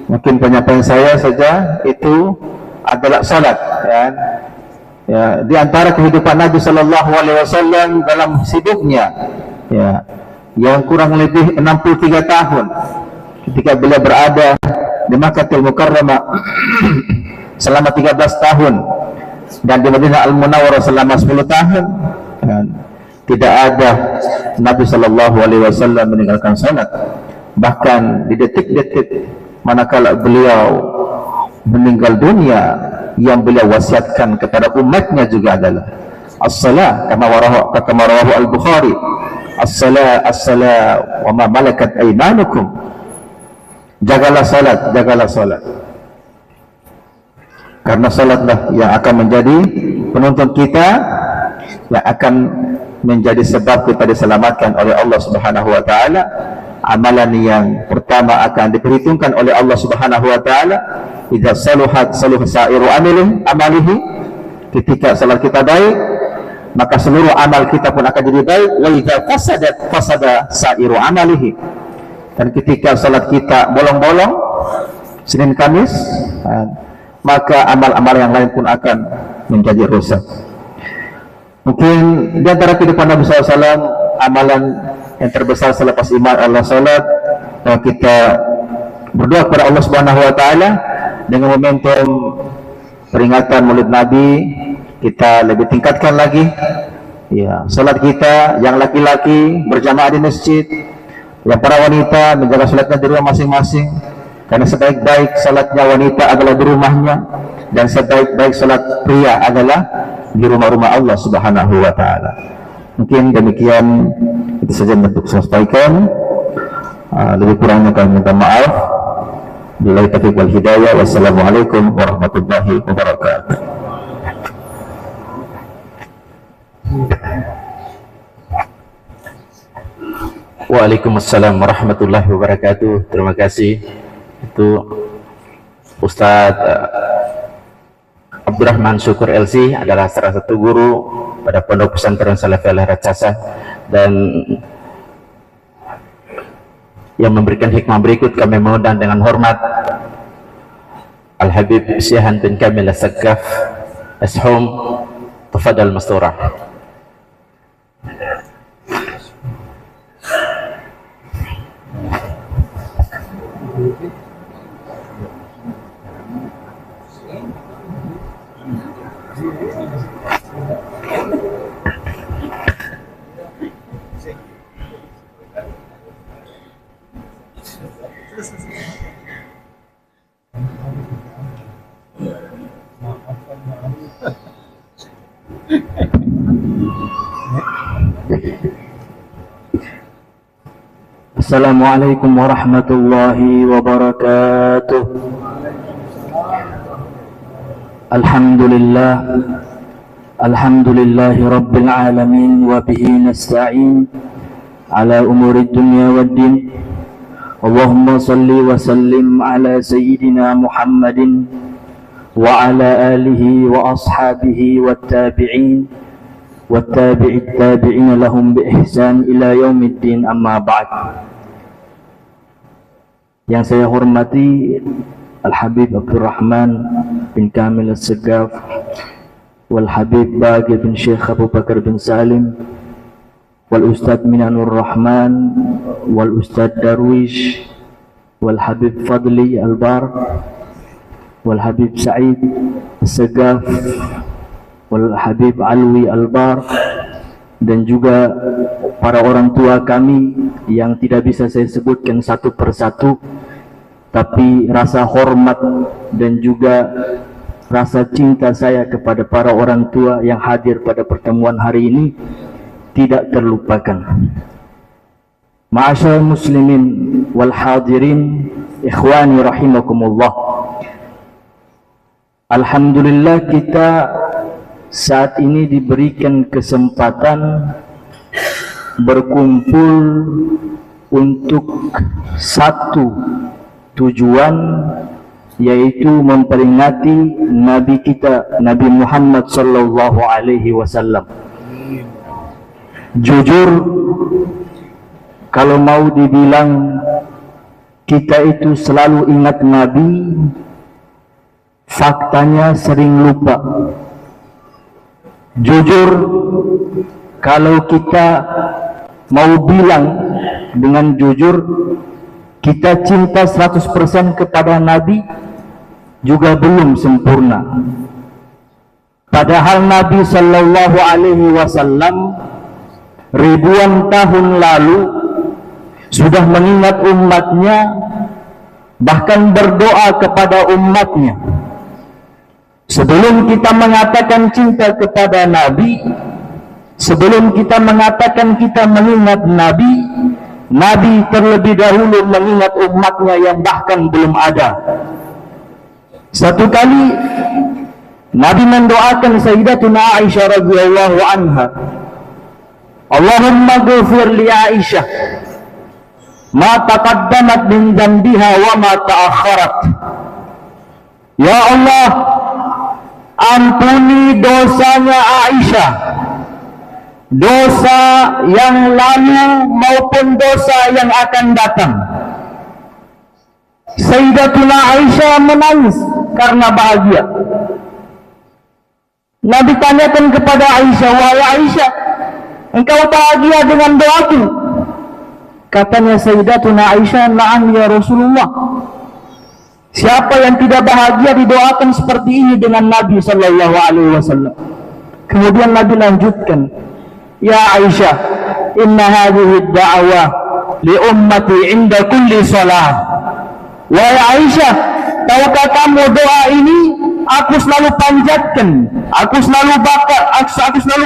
mungkin penyampaian saya saja itu adalah salat kan. Ya, di antara kehidupan Nabi sallallahu alaihi wasallam dalam hidupnya ya, yang kurang lebih 63 tahun ketika beliau berada di Makkahul Mukarramah selama 13 tahun dan di Madinah Al-Munawwarah selama 10 tahun kan, tidak ada Nabi sallallahu alaihi wasallam meninggalkan salat. Bahkan di detik-detik manakala beliau meninggal dunia, yang beliau wasiatkan kepada umatnya juga adalah as-salah, kama rawahu al-Bukhari, as-salah as-salah wa ma malakat aymanukum, jagalah salat, jagalah salat, karena salatlah yang akan menjadi penuntun kita, yang akan menjadi sebab kita diselamatkan oleh Allah Subhanahu wa taala. Amalan yang pertama akan diperhitungkan oleh Allah Subhanahu wa taala, idza saluhat saluha sa'iru amalihi, ketika salat kita baik maka seluruh amal kita pun akan jadi baik. Wa idza fasadat fasada sa'iru amalihi, dan ketika salat kita bolong-bolong Senin Kamis, maka amal-amal yang lain pun akan menjadi rusak. Mungkin di antara kehidupan Nabi SAW, amalan yang terbesar selepas iman adalah salat. Kita berdoa kepada Allah Subhanahu wa taala dengan momentum peringatan Maulid Nabi, kita lebih tingkatkan lagi ya salat kita, yang laki-laki berjamaah di masjid, yang para wanita menjaga salatnya di rumah masing-masing, karena sebaik-baik salatnya wanita adalah di rumahnya, dan sebaik-baik salat pria adalah di rumah-rumah Allah Subhanahu wa taala. Mungkin demikian itu saja untuk saya sampaikan. Lebih kurangnya kami minta maaf. Billahi taufiq wal hidayah. Wassalamualaikum warahmatullahi wabarakatuh. Waalaikumsalam warahmatullahi wabarakatuh. Terima kasih. Itu Ustadz Abdurrahman Syukur LC adalah salah satu guru pada Pondok Pesantren Salafiyah Raksasa, dan yang memberikan hikmah berikut kami mengundang dengan hormat Al-Habib Syahan bin Kamil As-Saqqaf Ashum, tafadhal masturah. Assalamualaikum warahmatullahi wabarakatuh. Alhamdulillah, alhamdulillahi rabbil alamin, wa bihi nasta'in ala umuri dunya waddin. Allahumma salli wa sallim ala sayyidina Muhammadin wa ala alihi wa ashabihi wa tabi'in wa tabi'it tabi'in lahum bi ihsan ila yaumiddin, amma ba'd. Yang saya hormati Al-Habib Abdurrahman bin Kamil As-Segaf, wal Habib Baqi bin Syekh Abu Bakar bin Salim, wal Ustadz Minanur Rahman, wal Ustadz Darwish, wal Habib Fadli Al-Bar, wal Habib Sa'id As-Segaf, wal Habib Alwi Al-Bar, dan juga para orang tua kami yang tidak bisa saya sebutkan satu persatu, tapi rasa hormat dan juga rasa cinta saya kepada para orang tua yang hadir pada pertemuan hari ini tidak terlupakan. Ma'asyarul muslimin wal hadirin, ikhwani rahimakumullah. Alhamdulillah, kita saat ini diberikan kesempatan berkumpul untuk satu tujuan, yaitu memperingati Nabi kita, Nabi Muhammad sallallahu alaihi wasallam. Jujur, kalau mau dibilang kita itu selalu ingat Nabi, faktanya sering lupa. Jujur, kalau kita mau bilang dengan jujur kita cinta 100% kepada Nabi, juga belum sempurna. Padahal Nabi sallallahu alaihi wasallam ribuan tahun lalu sudah mengingat umatnya, bahkan berdoa kepada umatnya. Sebelum kita mengatakan cinta kepada Nabi, sebelum kita mengatakan kita mengingat Nabi, Nabi terlebih dahulu mengingat umatnya yang bahkan belum ada. Satu kali Nabi mendoakan Sayyidatuna Aisyah radhiyallahu anha, Allahumma ghfir li Aisyah ma taqaddamat min dhanbiha wa ma ta'akhkharat. Ya Allah, ampuni dosanya Aisyah, dosa yang lalu maupun dosa yang akan datang. Sayyidatuna Aisyah menangis karena bahagia. Nabi tanyakan kepada Aisyah, wahai Aisyah, engkau bahagia dengan doaku? Katanya Sayyidatuna Aisyah, na'am ya Rasulullah. Siapa yang tidak bahagia didoakan seperti ini dengan Nabi sallallahu alaihi wasallam? Kemudian Nabi lanjutkan, ya Aisyah, inna hadhihi da'wah li ummati inda kulli salah. Wahai Aisyah, tahukah kamu doa ini aku selalu panjatkan, aku selalu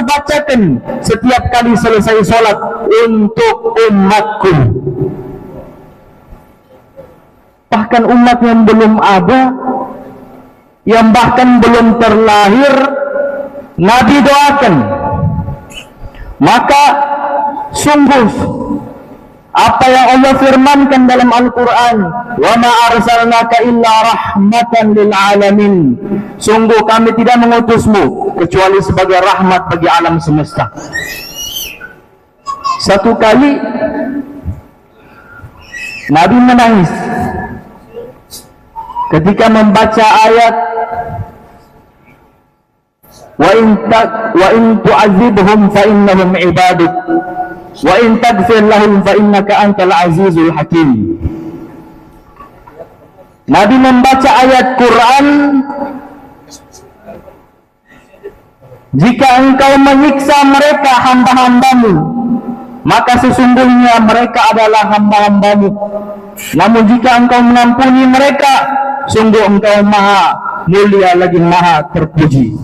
bacakan setiap kali selesai sholat untuk umatku. Bahkan umat yang belum ada, yang bahkan belum terlahir, Nabi doakan. Maka sungguh apa yang Allah firmankan dalam Al-Quran, wa ma arsalnaka illa rahmatan lil alamin, sungguh kami tidak mengutusmu kecuali sebagai rahmat bagi alam semesta. Satu kali Nabi menangis ketika membaca ayat wa in tu'adzibhum fa innahum ibaduk wa in taghfir lahum fa innaka antal azizul hakim. Nabi membaca ayat Quran, jika engkau menyiksa mereka hamba-hambamu, maka sesungguhnya mereka adalah hamba-hambamu. Namun jika engkau mengampuni mereka, sungguh engkau maha mulia lagi maha terpuji.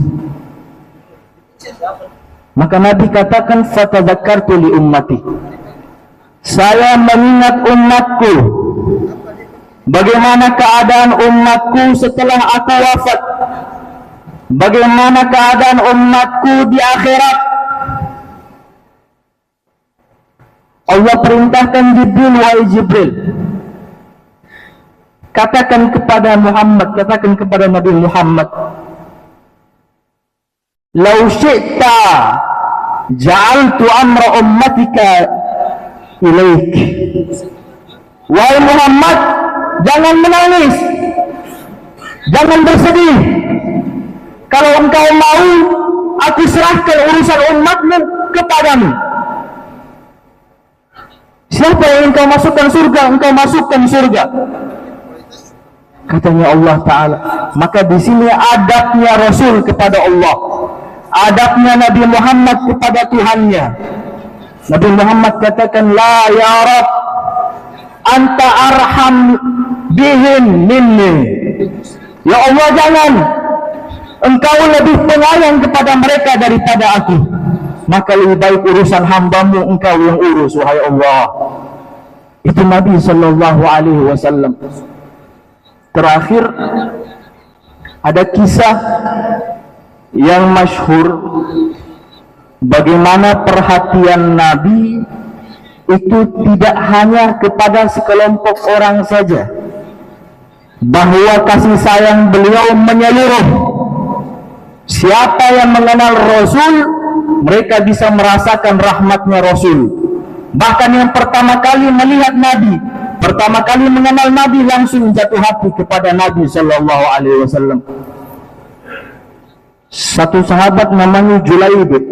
Maka Nabi katakan, fatadzakartu li ummati, saya mengingat umatku, bagaimana keadaan umatku setelah aku wafat, bagaimana keadaan umatku di akhirat. Allah perintahkan Jibril, wahai Jibril, katakan kepada Muhammad, katakan kepada Nabi Muhammad, lau syi'ta ja'altu amra ummatika ilaik. Wahai Muhammad, jangan menangis, jangan bersedih. Kalau engkau mau, aku serahkan urusan umatmu kepadamu. Siapa yang engkau masukkan surga, engkau masukkan surga. Katanya Allah Ta'ala. Maka di sini adabnya Rasul kepada Allah, adabnya Nabi Muhammad kepada Tuhannya. Nabi Muhammad katakan, la ya Rab, anta arham bihim minni. Ya Allah, jangan, engkau lebih penyayang kepada mereka daripada aku. Maka lebih baik urusan hambamu engkau yang urus, wahai Allah. Itu Nabi Sallallahu Alaihi Wasallam. Terakhir, ada kisah yang masyhur bagaimana perhatian Nabi itu tidak hanya kepada sekelompok orang saja, bahwa kasih sayang beliau menyeluruh. Siapa yang mengenal Rasul, mereka bisa merasakan rahmatnya Rasul. Bahkan yang pertama kali melihat Nabi, pertama kali mengenal Nabi, langsung jatuh hati kepada Nabi Sallallahu Alaihi Wasallam. Satu sahabat namanya Julaibib.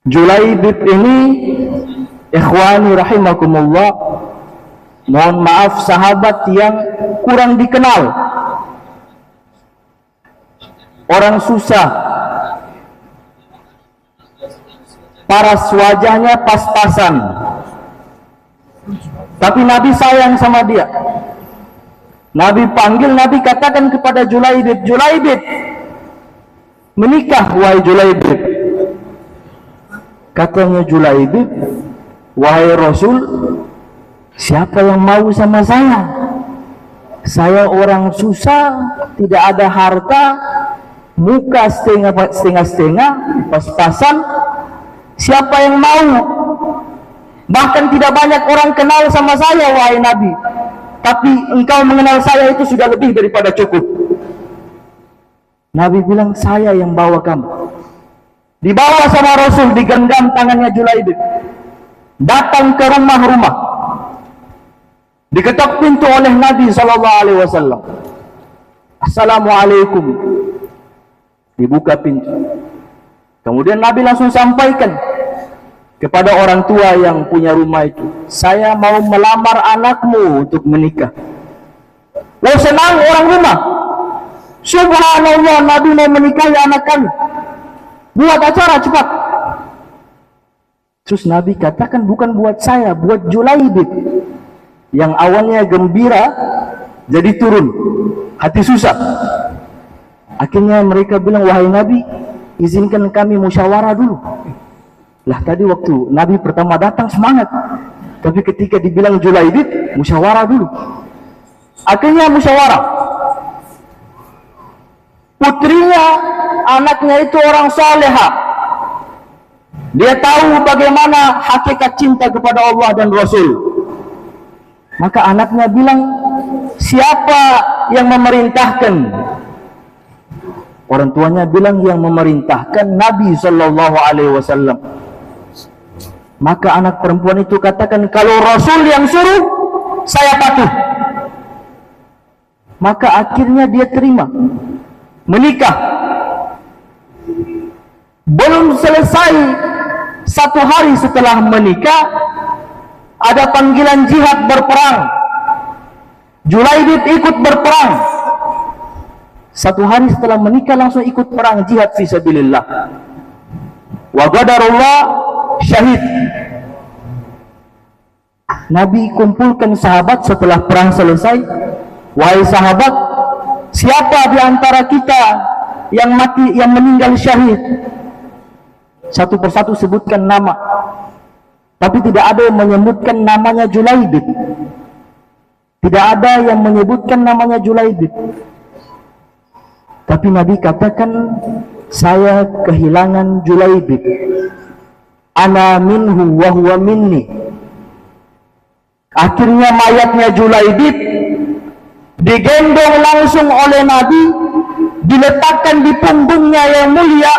Julaibib ini, ikhwani rahimakumullah, mohon maaf, sahabat yang kurang dikenal, orang susah, paras wajahnya pas-pasan, tapi Nabi sayang sama dia. Nabi panggil, Nabi katakan kepada Julaibib, Julaibib, menikah wahai Julaibib. Katanya Julaibib, wahai Rasul, siapa yang mau sama saya? Saya orang susah, tidak ada harta, muka setengah-setengah, pas-pasan. Siapa yang mau? Bahkan tidak banyak orang kenal sama saya, wahai Nabi. Tapi engkau mengenal saya itu sudah lebih daripada cukup. Nabi bilang, saya yang bawa kamu. Dibawa sama Rasul, digenggam tangannya Julaibib, datang ke rumah-rumah, diketok pintu oleh Nabi SAW. Assalamualaikum. Dibuka pintu. Kemudian Nabi langsung sampaikan kepada orang tua yang punya rumah itu, saya mau melamar anakmu untuk menikah. Wah, senang orang rumah. Subhanallah, Nabi mau menikahi anak kami. Buat acara cepat. Terus Nabi katakan, bukan buat saya, buat Julaibib. Yang awalnya gembira jadi turun, hati susah. Akhirnya mereka bilang, wahai Nabi, izinkan kami musyawarah dulu. Lah, tadi waktu Nabi pertama datang semangat, tapi ketika dibilang Julaibib, musyawarah dulu. Akhirnya musyawarah. Putrinya, anaknya itu orang salehah. Dia tahu bagaimana hakikat cinta kepada Allah dan Rasul. Maka anaknya bilang, siapa yang memerintahkan? Orang tuanya bilang, yang memerintahkan Nabi Sallallahu Alaihi Wasallam. Maka anak perempuan itu katakan, kalau Rasul yang suruh, saya patuh. Maka akhirnya dia terima, menikah. Belum selesai 1 hari setelah menikah, ada panggilan jihad berperang. Julaibib ikut berperang. 1 hari setelah menikah langsung ikut perang jihad fisabilillah. wa qadarullah syahid. Nabi kumpulkan sahabat setelah perang selesai. Wahai sahabat, siapa di antara kita yang mati, yang meninggal syahid? Satu persatu sebutkan nama. Tapi tidak ada yang menyebutkan namanya Julaibib. Tidak ada yang menyebutkan namanya Julaibib. Tapi Nabi katakan, saya kehilangan Julaibib. Ana minhu wa huwa minni. Akhirnya mayatnya Julaibib digendong langsung oleh Nabi, diletakkan di punggungnya yang mulia,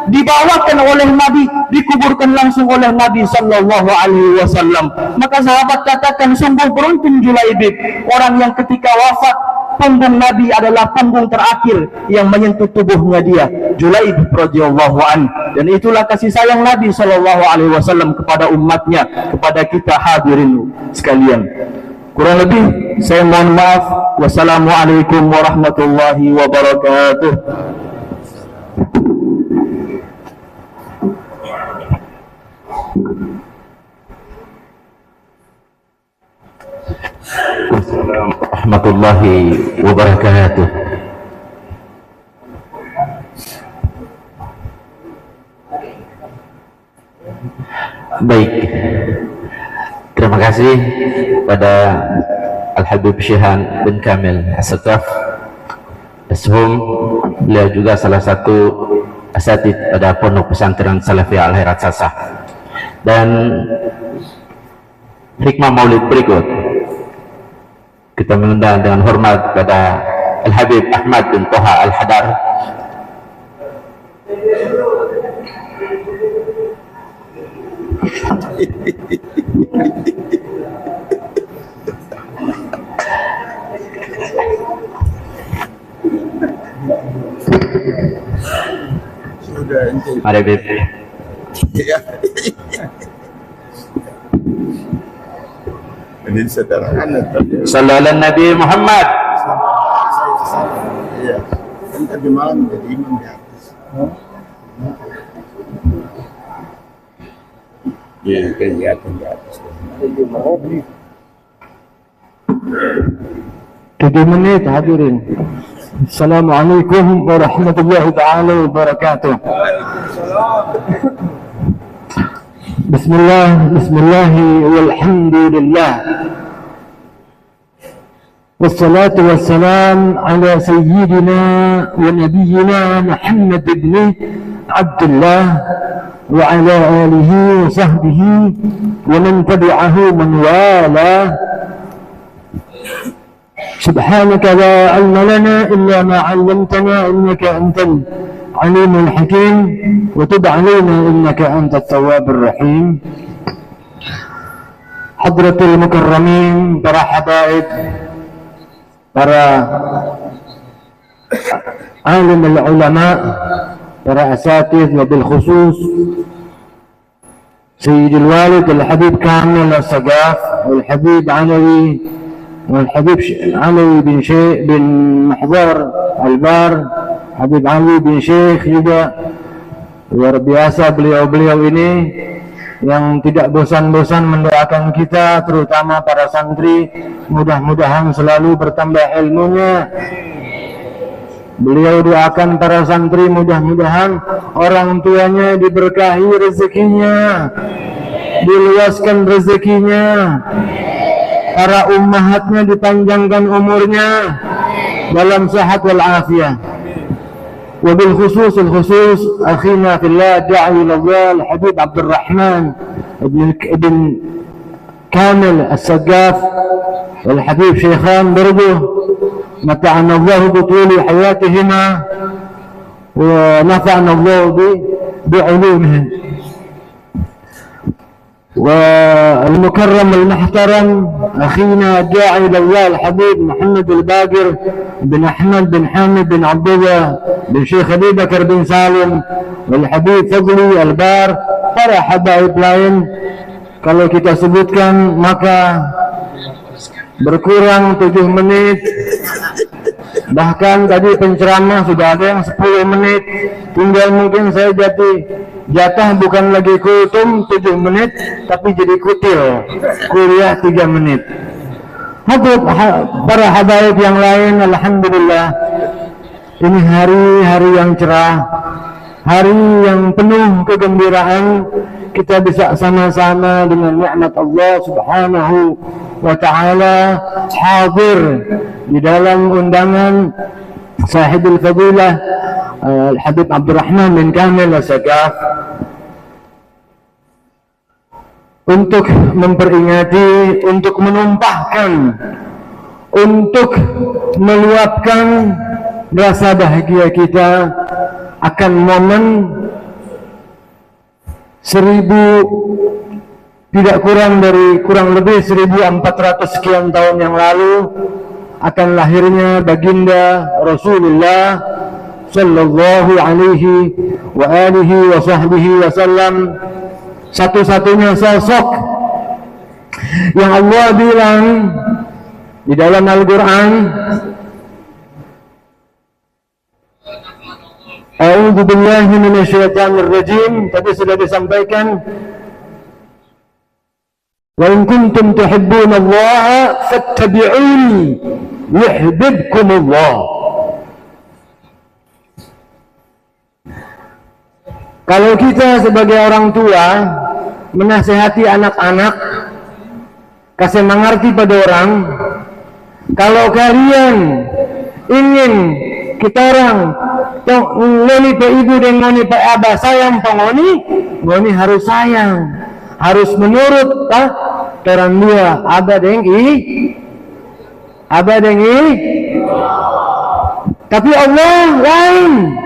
dibawakan oleh Nabi, dikuburkan langsung oleh Nabi sallallahu alaihi wasallam. Maka sahabat katakan, sungguh beruntung Julaibib, orang yang ketika wafat punggung Nabi adalah punggung terakhir yang menyentuh tubuhnya dia, Julaibib radhiyallahu an. Dan itulah kasih sayang Nabi sallallahu alaihi wasallam kepada umatnya, kepada kita hadirin sekalian. Kurang lebih saya mohon maaf. Wassalamualaikum warahmatullahi wabarakatuh. Assalamualaikum warahmatullahi wabarakatuh. Baik, terima kasih pada Al-Habib Syihan bin Kamil As-Sakaf Ashum. Beliau juga salah satu asatid pada Pondok Pesantren Salafiyah Al-Khairat Sasah. Dan hikmah maulid berikut kita mengundang dengan hormat kepada Al-Habib Ahmad bin Toha Al-Hadar. Mari Habib. Ini sederhana. Sallallahu Nabi Muhammad. Iya. Kan tadi malam jadi imam di atas. Iya, kelihatan di atas. 7 menit hadirin. Assalamualaikum warahmatullahi ta'ala wabarakatuh. Bismillah, bismillah, walhamdulillah. Wassalatu wassalam ala sayyidina wa nabiyyina Muhammad ibn Abdullah wa ala alihi wa sahbihi wa man tabi'ahu man wala. سبحانك لا علم لنا إلا ما علمتنا إنك أنت العليم الحكيم وتب علينا إنك أنت التواب الرحيم. حضرة المكرمين، para habaib, para alim al-ulama, para asatidz, wabil khusus Sayyid al-Walid Al-Habib Kamil As-Sakaf, Al-Habib Alawi والحبيب علي بن محضر البار, Habib Ali bin Syekh juga. Luar biasa beliau-beliau ini yang tidak bosan-bosan mendoakan kita, terutama para santri, mudah-mudahan selalu bertambah ilmunya. Beliau doakan para santri, mudah-mudahan orang tuanya diberkahi rezekinya, diluaskan rezekinya, para ummahatnya dipanjangkan umurnya dalam sehat wal afiyah. Wabil khusus akhina fillah da'i ilallah Al-Habib Abdul Rahman ibn Kamil As-Sakaf Al-Habib Syekhan Berdu, mata'ana Allah bituli hayatihima wa nafa'ana Allah bi'ulumihim. والمكرم المحترم أخينا الداعي إلى الله الحبيب محمد الباقر بن أحمد بن حامد بن عبد الله بن شيخ أبي بكر بن سالم والحبيب فضلي البار. Para habaib lain kalau kita sebutkan maka berkurang 7 menit. Bahkan tadi penceramah sudah ada yang 10 menit. Tinggal mungkin saya jadi jatah bukan lagi kultum 7 menit, tapi jadi kutil, kuliah 3 menit. Para habaib yang lain, alhamdulillah, ini hari-hari yang cerah, hari yang penuh kegembiraan. Kita bisa sama-sama dengan nikmat Allah Subhanahu wa ta'ala hadir di dalam undangan sahibul fadilah Al-Habib Abdurrahman bin Kamil As-Sagaf untuk memperingati, untuk menumpahkan, untuk meluapkan rasa bahagia kita akan momen kurang lebih 1400 sekian tahun yang lalu akan lahirnya baginda Rasulullah sallallahu alaihi wa alihi wa sahbihi wasallam, satu-satunya sosok yang Allah bilang di dalam Al-Quran, A'udzu billahi minasyaitonir rajim, tadi sudah disampaikan, wa in kuntum tuhibbunallaha fattabi'uni yuhibbukumullah. Kalau kita sebagai orang tua menasihati anak-anak, kasih mengerti pada orang, kalau kalian ingin kita orang ngoni pe ibu dan ngoni pe abah sayang ngoni harus sayang, harus menurut orang dua abah dengi. Tapi Allah lain.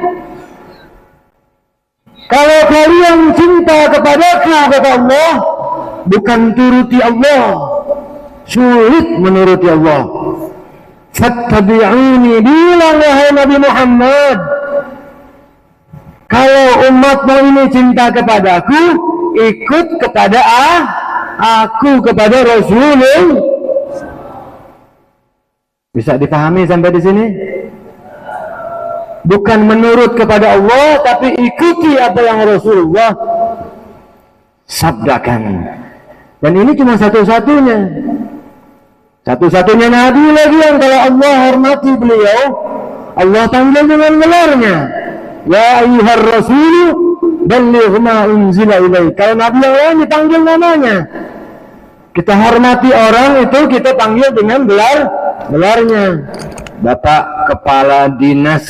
Kalau kalian cinta kepadaku, kata Allah, bukan turuti Allah, sulit menuruti Allah. Fattabi'uni, bilang wahai Nabi Muhammad, kalau umatmu ini cinta kepadaku, ikut kepada aku, kepada Rasulullah. Bisa dipahami sampai di sini? Bukan menurut kepada Allah, tapi ikuti apa yang Rasulullah sabdakan. Dan ini cuma satu-satunya Nabi lagi yang kalau Allah hormati beliau, Allah panggil dengan gelarnya, ya ayyuhar rasul balligh ma unzila ilaik. Kalau Nabi yang lain dipanggil namanya. Kita hormati orang itu kita panggil dengan gelarnya. Bapak kepala dinas,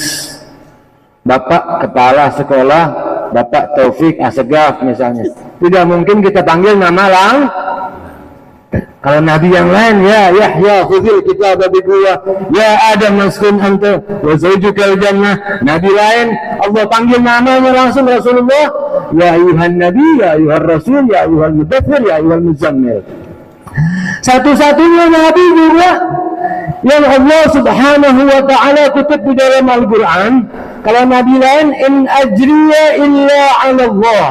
Bapak kepala sekolah, Bapak Taufik As-Sagaf misalnya. Tidak mungkin kita panggil nama lang. Kalau Nabi yang lain, ya Yahya khudhil kitab biquwwah, ya Adam maskun anta wa zawjukal jannah. Nabi lain Allah panggil namanya langsung Rasulullah, ya ayuhan nabi, ya ayuhan rasul, ya ayuhan mudaththir, ya ayuhan muzammil. Satu-satunya Nabi juga yang Allah Subhanahu wa ta'ala kutip di dalam Al-Quran. Kalau Nabi lain, in ajriya illa 'ala Allah.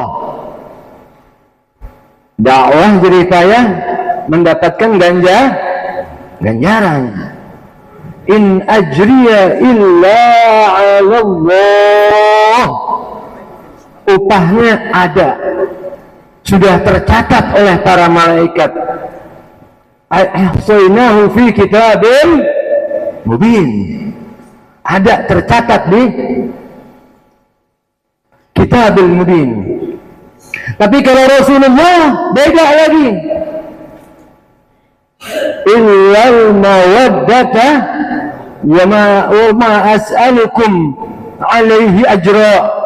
Dakwah jerih payah mendapatkan ganjaran. In ajriya illa 'ala Allah. Upahnya ada, sudah tercatat oleh para malaikat. Ahsaynahu fi kitabil mubin. Ada tercatat di kitabil mubin. Tapi kalau Rasulullah beda lagi. Illal mawaddata wa ma as'alukum alaihi ajra.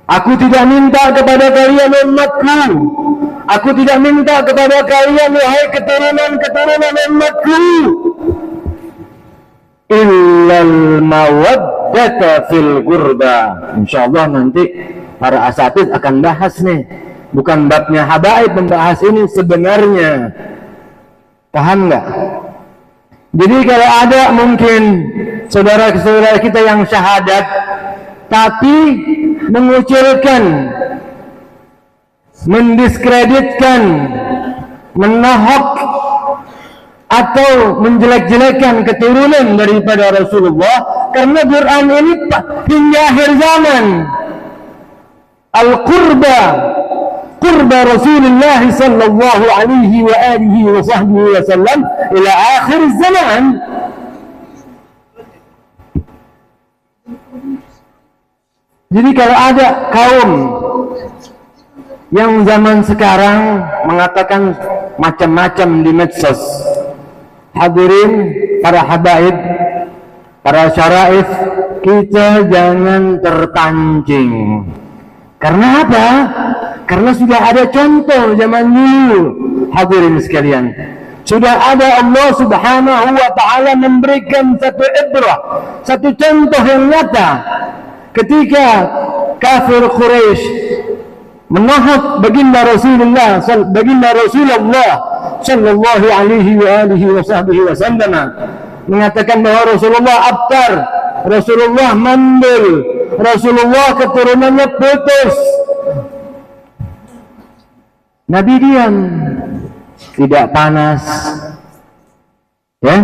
Aku tidak minta kepada kalian umatku, aku tidak minta kepada kalian wahai keturunan umatku, illal mawaddata fil qurba. Insyaallah nanti para asatidz akan bahas nih, bukan babnya habaib membahas ini sebenarnya. Paham nggak? Jadi kalau ada mungkin saudara-saudara kita yang syahadat tapi mengucilkan, mendiskreditkan, menohok atau menjelek-jelekan keturunan daripada Rasulullah, karena Quran ini hingga akhir zaman al-qurba Rasulullah sallallahu alaihi wa alihi wa sahbihi wasallam ila akhir zaman. Jadi kalau ada kaum yang zaman sekarang mengatakan macam-macam di medsos, hadirin para habaib, para syaraif, kita jangan terpancing. Karena apa? Karena sudah ada contoh zaman dulu, hadirin sekalian. Sudah ada Allah Subhanahu wa ta'ala memberikan satu ibrah, satu contoh yang nyata. Ketika kafir Quraisy menahak baginda Rasulullah sallallahu alaihi wa alihi wa sahbihi wasallam, mengatakan bahwa Rasulullah abtar, Rasulullah mandul, Rasulullah keturunannya putus. Nabi diam, tidak panas, ya,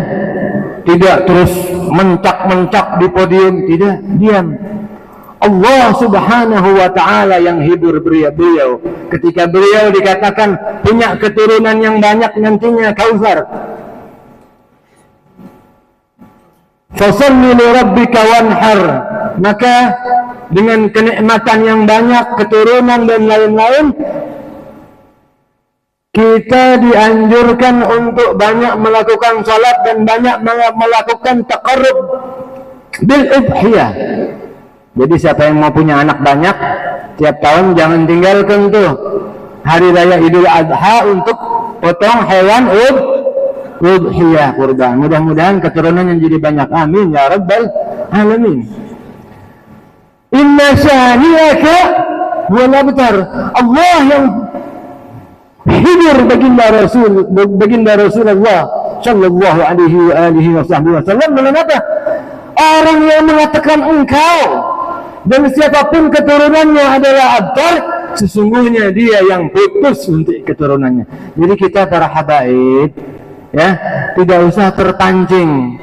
tidak terus mencak-mencak di podium, tidak, diam. Allah Subhanahu wa ta'ala yang hibur beliau ketika beliau dikatakan punya keturunan yang banyak nantinya, Kautsar. Fasalli li rabbika wanhar, maka dengan kenikmatan yang banyak, keturunan dan lain-lain, kita dianjurkan untuk banyak melakukan salat dan banyak melakukan taqarrub bil udhiyah. Jadi siapa yang mau punya anak banyak, tiap tahun jangan tinggalkan tuh hari raya Idul Adha untuk potong hewan udhiyah, kurban. Mudah-mudahan keturunannya jadi banyak. Amin ya rabbal alamin. Inna syani'aka huwal abtar. Allah yang hibur baginda Rasulullah sallallahu alaihi wa alihi wasallam dengan apa? Orang yang mengatakan engkau dan siapapun keturunannya adalah abtar, sesungguhnya dia yang putus untuk keturunannya. Jadi kita para habaib, ya, tidak usah terpancing.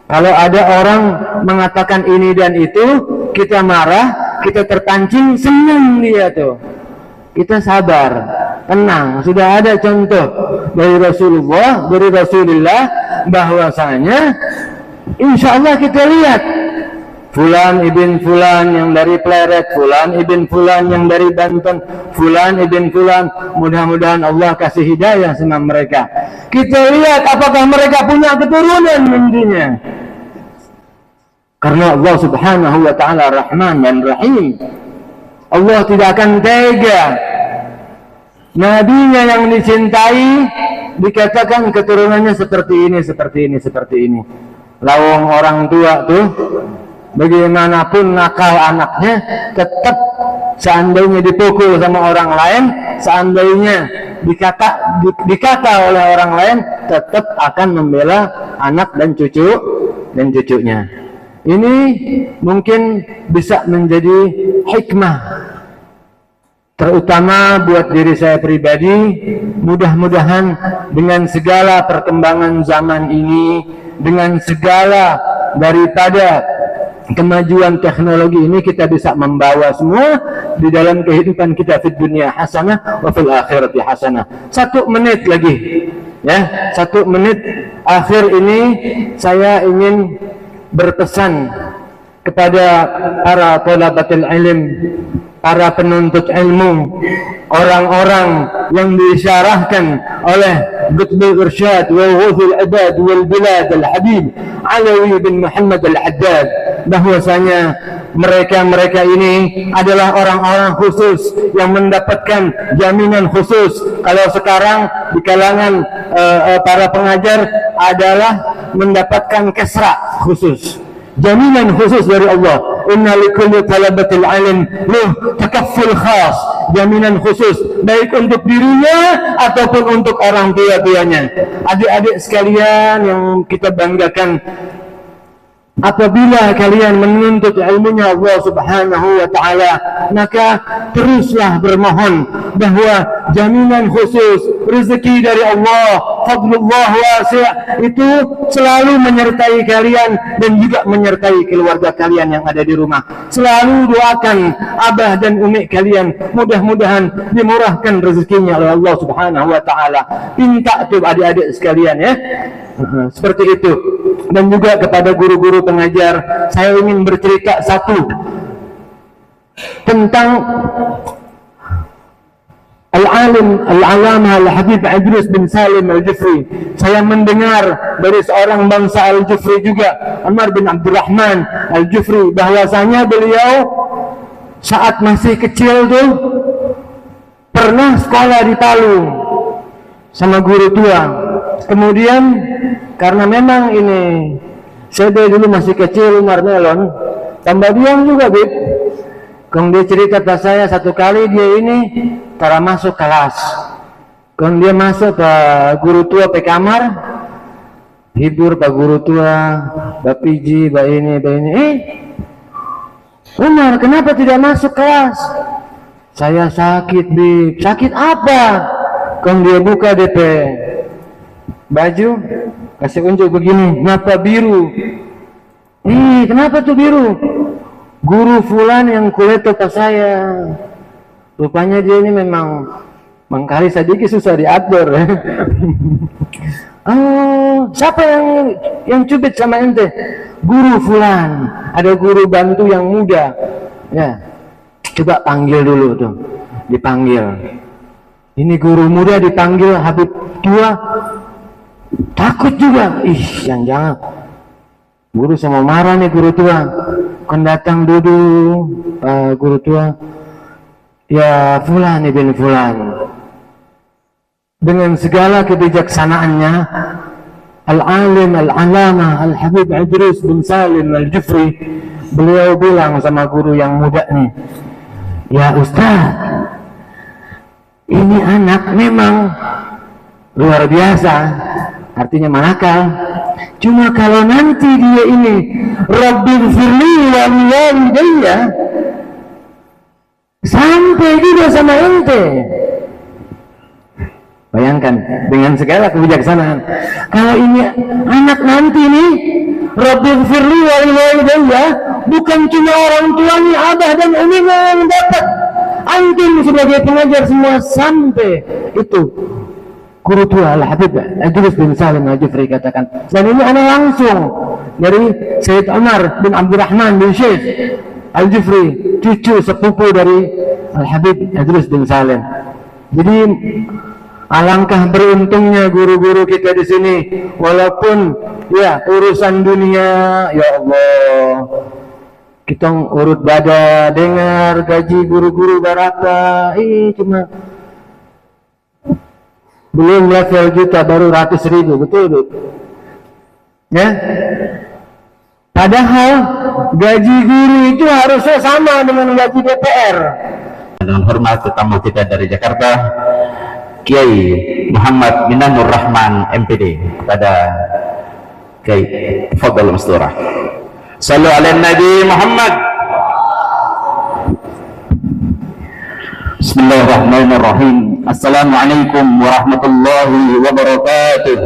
Kalau ada orang mengatakan ini dan itu, kita marah, kita terpancing, senang dia tuh. Kita sabar, tenang. Sudah ada contoh dari Rasulullah bahwasanya insya Allah kita lihat Fulan ibn Fulan yang dari Pleret, Fulan ibn Fulan yang dari Banten, Fulan ibn Fulan, mudah-mudahan Allah kasih hidayah sama mereka. Kita lihat apakah mereka punya keturunan nantinya. Karena Allah Subhanahu wa ta'ala Rahman dan Rahim. Allah tidak akan tega nabinya yang dicintai dikatakan keturunannya seperti ini. Lawang orang tua tuh bagaimanapun nakal anaknya, tetap seandainya dipukul sama orang lain, seandainya dikata oleh orang lain, tetap akan membela anak dan cucunya. Ini mungkin bisa menjadi hikmah, terutama buat diri saya pribadi. Mudah-mudahan dengan segala perkembangan zaman ini, dengan segala daripada kemajuan teknologi ini, kita bisa membawa semua di dalam kehidupan kita di dunia hasanah wa fil akhirati hasanah. 1 menit lagi, ya, 1 menit akhir ini saya ingin berpesan kepada para thalabatul ilm, para penuntut ilmu, orang-orang yang disyarahkan oleh Qutbul Irsyad wa Ghawthul Ibad wal Bilad Al-Habib Alawi bin Muhammad Al-Haddad, bahwasanya mereka ini adalah orang-orang khusus yang mendapatkan jaminan khusus. Kalau sekarang di kalangan para pengajar adalah mendapatkan kesra khusus, jaminan khusus dari Allah. Inna likulli talabatil ilm lahu takafful khas, jaminan khusus baik untuk dirinya ataupun untuk orang tua-tuanya. Adik-adik sekalian yang kita banggakan, apabila kalian menuntut ilmunya Allah Subhanahu wa ta'ala, maka teruslah bermohon bahwa jaminan khusus rezeki dari Allah fadlullah wasi', itu selalu menyertai kalian dan juga menyertai keluarga kalian yang ada di rumah. Selalu doakan abah dan umi kalian, mudah-mudahan dimurahkan rezekinya oleh Allah Subhanahu wa taala. Minta tuh adik-adik sekalian ya. Seperti itu. Dan juga kepada guru-guru pengajar, saya ingin bercerita satu tentang Al-Alim Al-Alama Al-Habib Idris bin Salim Al-Jufri. Saya mendengar dari seorang bangsa Al-Jufri juga, Umar bin Abdurrahman Al-Jufri, bahwasanya beliau saat masih kecil tuh pernah sekolah di Palu sama guru tua. Kemudian karena memang ini saya dulu masih kecil, Umar Melon tambah diam juga, Bib. Kemudian dia cerita ke saya satu kali dia ini cara masuk kelas. Kemudian dia masuk ke guru tua ke kamar, hibur pak guru tua, bapiji, ba ini. Umar, kenapa tidak masuk kelas? Saya sakit, Bib. Sakit apa? Kemudian dia buka DP baju, kasih unjuk begini, mata biru. Kenapa tuh biru? Guru fulan yang kuleto ke saya. Rupanya dia ini memang mengkali sedikit susah diatur. Oh, siapa yang cubit sama ente? Guru fulan. Ada guru bantu yang muda. Ya, coba panggil dulu tuh. Dipanggil. Ini guru muda dipanggil Habib tua. Takut juga. Jangan. Guru sama marah nih guru tua. Kan datang duduk guru tua. Ya fulan ibn fulan. Dengan segala kebijaksanaannya, Al-Alim Al-Alama Al-Habib Idris bin Salim Al-Jufri, beliau bilang sama guru yang muda nih, ya Ustaz, ini anak memang luar biasa, artinya manakal. Cuma kalau nanti dia ini Rabbighfirli wa liwalidayya, sampai juga sama ente. Bayangkan dengan segala kebijaksanaan. Kalau ini anak nanti nih Rabbighfirli wa liwalidayya, bukan cuma orang tuanya, abah dan umi yang dapat, antum sebagai pengajar semua sampai itu. Guru tua Al-Habib Idris bin Salim Al-Jufri katakan, dan ini anak langsung dari Sayyid Umar bin Abdurrahman bin Syekh Al-Jufri, cucu sepupu dari Al-Habib Idris bin Salim. Jadi alangkah beruntungnya guru-guru kita di sini, walaupun ya urusan dunia, ya Allah, kita urut bada dengar gaji guru-guru berapa, cuma belum level juta, baru ratus ribu, betul? Ya, padahal gaji guru itu harusnya sama dengan gaji DPR. Dengan hormat tamu kita dari Jakarta, Kiai Muhammad Minanur Rahman MPD, kepada Kiai Fadl Masturah. Sallu ala Nabi Muhammad. Bismillahirrahmanirrahim. Assalamualaikum warahmatullahi wabarakatuh.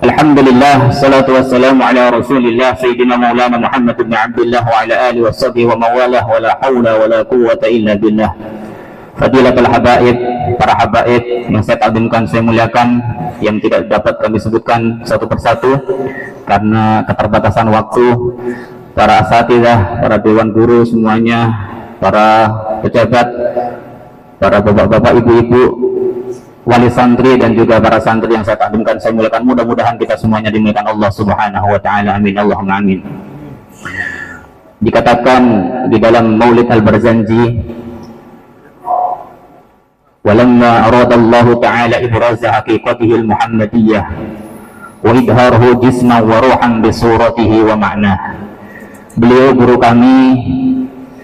Alhamdulillah, salatu wassalamu ala rasulillah Sayyidina Maulana Muhammad bin Abdullah wa ala alihi wa sahbihi wa mawalah, wa la hawla wa la quwwata illa billah. Fadilatul habaib, para habaib yang saya agungkan, saya muliakan, yang tidak dapat kami sebutkan satu persatu karena keterbatasan waktu, para asatidzah, para dewan guru semuanya, para pejabat, para bapak-bapak, ibu-ibu, wali santri, dan juga para santri yang saya agungkan, saya muliakan. Mudah-mudahan kita semuanya dimuliakan Allah Subhanahu wa taala. Amin Allahumma amin. Dikatakan di dalam Maulid Al-Barzanji, walamma aradallahu ta'ala ibraza haqiqatihi al-muhammadiyyah wa idharahu jisman wa ruhan bi suratihi wa ma'nah. Beliau guru kami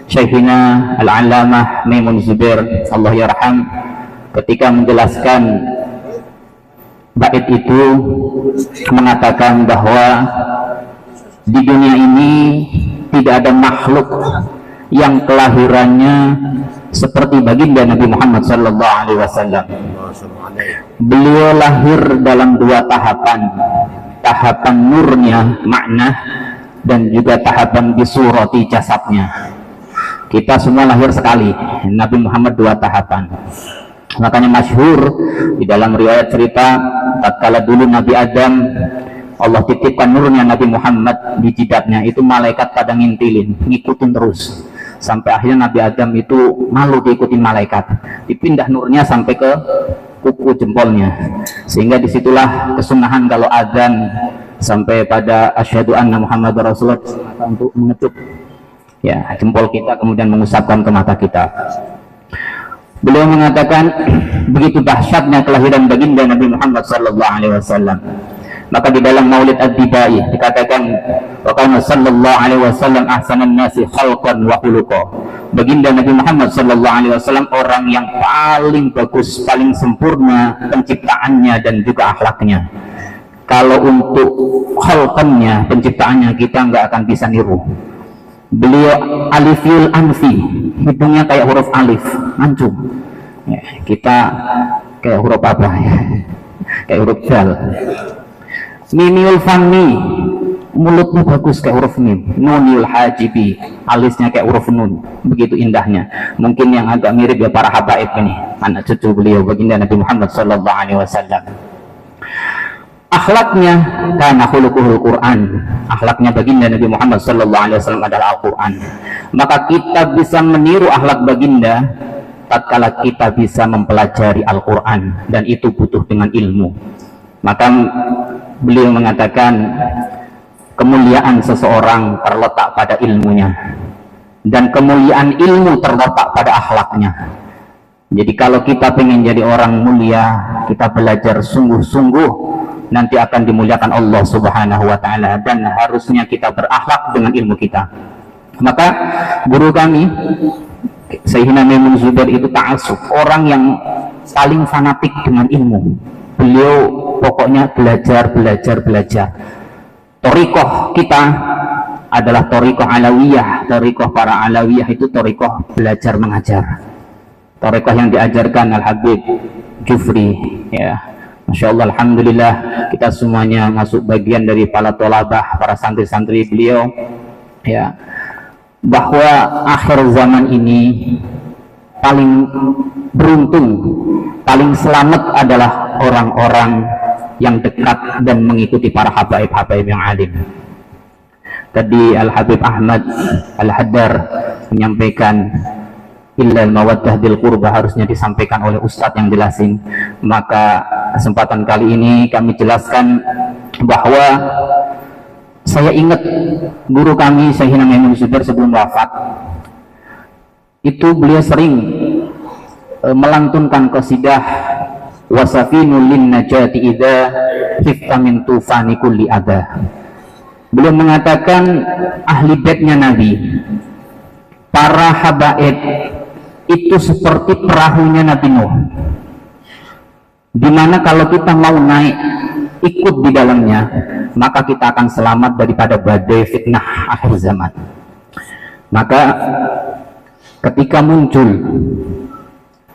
Syekhina Al-Allamah Maimun Zubair, Allah yarham, ketika menjelaskan bait itu mengatakan bahwa di dunia ini tidak ada makhluk yang kelahirannya seperti baginda Nabi Muhammad sallallahu alaihi wasallam. Beliau lahir dalam dua tahapan, tahapan nurnya, makna, dan juga tahapan bisurati jasadnya. Kita semua lahir sekali, Nabi Muhammad dua tahapan. Makanya masyhur di dalam riwayat cerita, tatkala dulu Nabi Adam Allah titipkan nurnya Nabi Muhammad di jidatnya, itu malaikat pada ngintilin, ngikutin terus sampai akhirnya Nabi Adam itu malu diikutin malaikat, dipindah nurnya sampai ke kuku jempolnya, sehingga disitulah kesunahan kalau azan sampai pada asyhadu anna Muhammad Rasulullah untuk mengetuk ya jempol kita kemudian mengusapkan ke mata kita. Beliau mengatakan begitu dahsyatnya kelahiran baginda Nabi Muhammad SAW. Maka di dalam Maulid Ad-Dibai dikatakan wa kana sallallahu alaihi wasallam ahsanan nasi khalqan wa khuluqa. Baginda Nabi Muhammad sallallahu alaihi wasallam orang yang paling bagus, paling sempurna penciptaannya dan juga akhlaknya. Kalau untuk khalqannya, penciptaannya, kita nggak akan bisa niru. Beliau alifil anfi, hidungnya kayak huruf alif, mancung. Ya, kita kayak huruf apa ya? Kayak huruf dal. Mimiul fanni, mulutnya bagus kayak huruf mim. Nunil hajibi, alisnya kayak huruf nun, begitu indahnya. Mungkin yang agak mirip ya para habaib ini, anak cucu beliau baginda Nabi Muhammad sallallahu alaihi wasallam. Akhlaknya kana khuluquhul Quran. Akhlaknya baginda Nabi Muhammad sallallahu alaihi wasallam adalah Al-Quran. Maka kita bisa meniru akhlak baginda tatkala kita bisa mempelajari Al-Quran, dan itu butuh dengan ilmu. Maka beliau mengatakan kemuliaan seseorang terletak pada ilmunya, dan kemuliaan ilmu terletak pada akhlaknya. Jadi kalau kita pengen jadi orang mulia, kita belajar sungguh-sungguh, nanti akan dimuliakan Allah Subhanahu wa Ta'ala, dan harusnya kita berakhlak dengan ilmu kita. Maka guru kami Sayyidina Maimun Zubair itu ta'assub, orang yang paling fanatik dengan ilmu. Beliau pokoknya belajar. Thariqah kita adalah thariqah alawiyah. Thariqah para alawiyah itu thariqah belajar mengajar. Thariqah yang diajarkan Al-Habib Jufri, ya. Masya Allah, alhamdulillah kita semuanya masuk bagian dari para tolabah, para santri-santri beliau, ya. Bahwa akhir zaman ini paling beruntung, paling selamat adalah orang-orang yang dekat dan mengikuti para habaib-habaib yang alim. Tadi Al-Habib Ahmad Al-Haddar menyampaikan illal mawaddah bil qurba harusnya disampaikan oleh ustadz yang jelasin. Maka kesempatan kali ini kami jelaskan bahwa saya ingat guru kami Sayyidina Maimun Zubair sebelum wafat itu beliau sering melantunkan qasidah wasafinul lin najati idza khifta min tufani kulli adha. Beliau mengatakan ahli baitnya Nabi, para habaib itu seperti perahunya Nabi Nuh, dimana kalau kita mau naik ikut di dalamnya, maka kita akan selamat daripada badai fitnah akhir zaman. Maka ketika muncul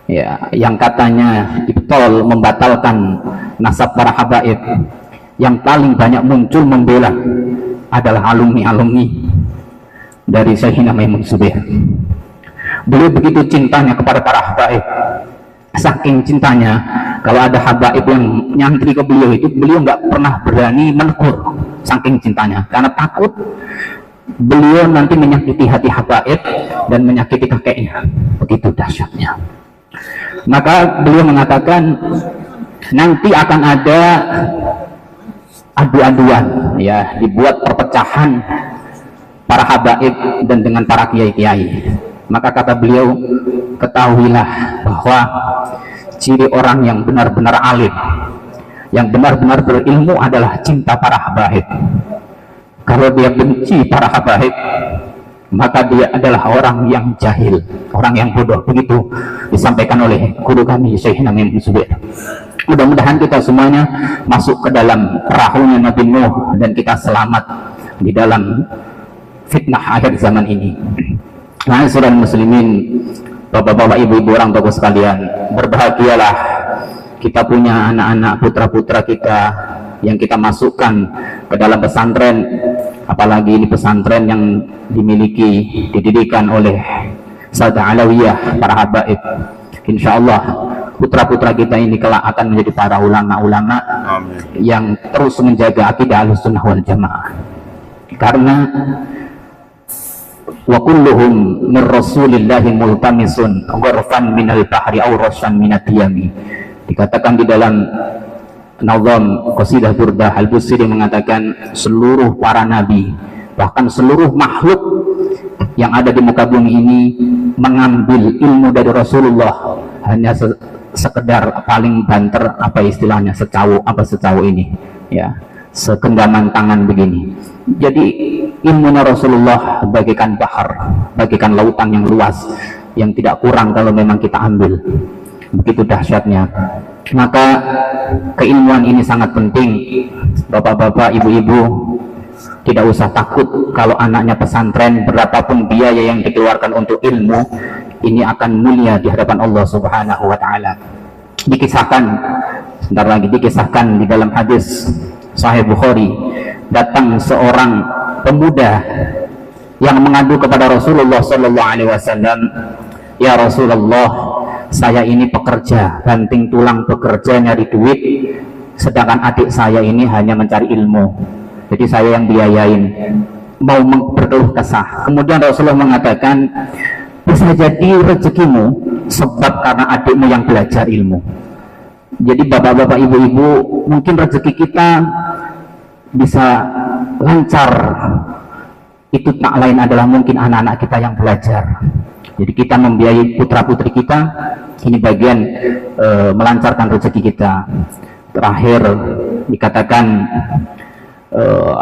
ya yang katanya ibtol, membatalkan nasab para habaib, yang paling banyak muncul membela adalah alumni-alumni dari Sayyidina Maimun Zubair. Beliau begitu cintanya kepada para habaib, saking cintanya kalau ada habaib yang nyantri ke beliau itu beliau nggak pernah berani menegur, saking cintanya, karena takut beliau nanti menyakiti hati habaib dan menyakiti kakeknya, begitu dahsyatnya. Maka beliau mengatakan nanti akan ada adu-aduan, ya, dibuat perpecahan para habaib dan dengan para kiai-kiai. Maka kata beliau, ketahuilah bahwa ciri orang yang benar-benar alim, yang benar-benar berilmu adalah cinta para habaib. Kalau dia benci para habaib, maka dia adalah orang yang jahil, orang yang bodoh. Begitu disampaikan oleh guru kami Sayyidina Maimun Zubair. Mudah-mudahan kita semuanya masuk ke dalam perahunya Nabi Nuh dan kita selamat di dalam fitnah akhir zaman ini. Ma'asyiral muslimin, bapak-bapak, ibu-ibu, orang tua sekalian, berbahagialah kita punya anak-anak putra-putra kita yang kita masukkan ke dalam pesantren, apalagi ini pesantren yang dimiliki, didirikan oleh Sada Alawiyah, para habaib. Insya Allah putra-putra kita ini kelak akan menjadi para ulama-ulama yang terus menjaga akidah Ahlussunnah wal Jamaah. Karena wa kulluhum min rasulillahi multamisun ghurfan minal bahri aw rasyan minad diyami. Dikatakan di dalam Nazam Qasidah Burdah Al-Busiri mengatakan seluruh para nabi, bahkan seluruh makhluk yang ada di muka bumi ini mengambil ilmu dari Rasulullah hanya sekedar paling banter, apa istilahnya, secau ini ya, sekenggaman tangan begini. Jadi ilmu Rasulullah bagaikan bahar, bagaikan lautan yang luas yang tidak kurang kalau memang kita ambil, begitu dahsyatnya. Maka keilmuan ini sangat penting. Bapak-bapak, ibu-ibu, tidak usah takut kalau anaknya pesantren, berapapun biaya yang dikeluarkan untuk ilmu, ini akan mulia di hadapan Allah Subhanahu wa Ta'ala. Dikisahkan, sebentar lagi dikisahkan di dalam hadis Sahih Bukhari, datang seorang pemuda yang mengadu kepada Rasulullah Sallallahu Alaihi Wasallam, ya Rasulullah, saya ini pekerja, banting tulang bekerja nyari duit, sedangkan adik saya ini hanya mencari ilmu, jadi saya yang biayain, mau berkeluh kesah. Kemudian Rasulullah mengatakan, bisa jadi rezekimu sebab karena adikmu yang belajar ilmu. Jadi bapak-bapak, ibu-ibu, mungkin rezeki kita bisa lancar, itu tak lain adalah mungkin anak-anak kita yang belajar. Jadi kita membiayai putra-putri kita, ini bagian melancarkan rezeki kita. Terakhir dikatakan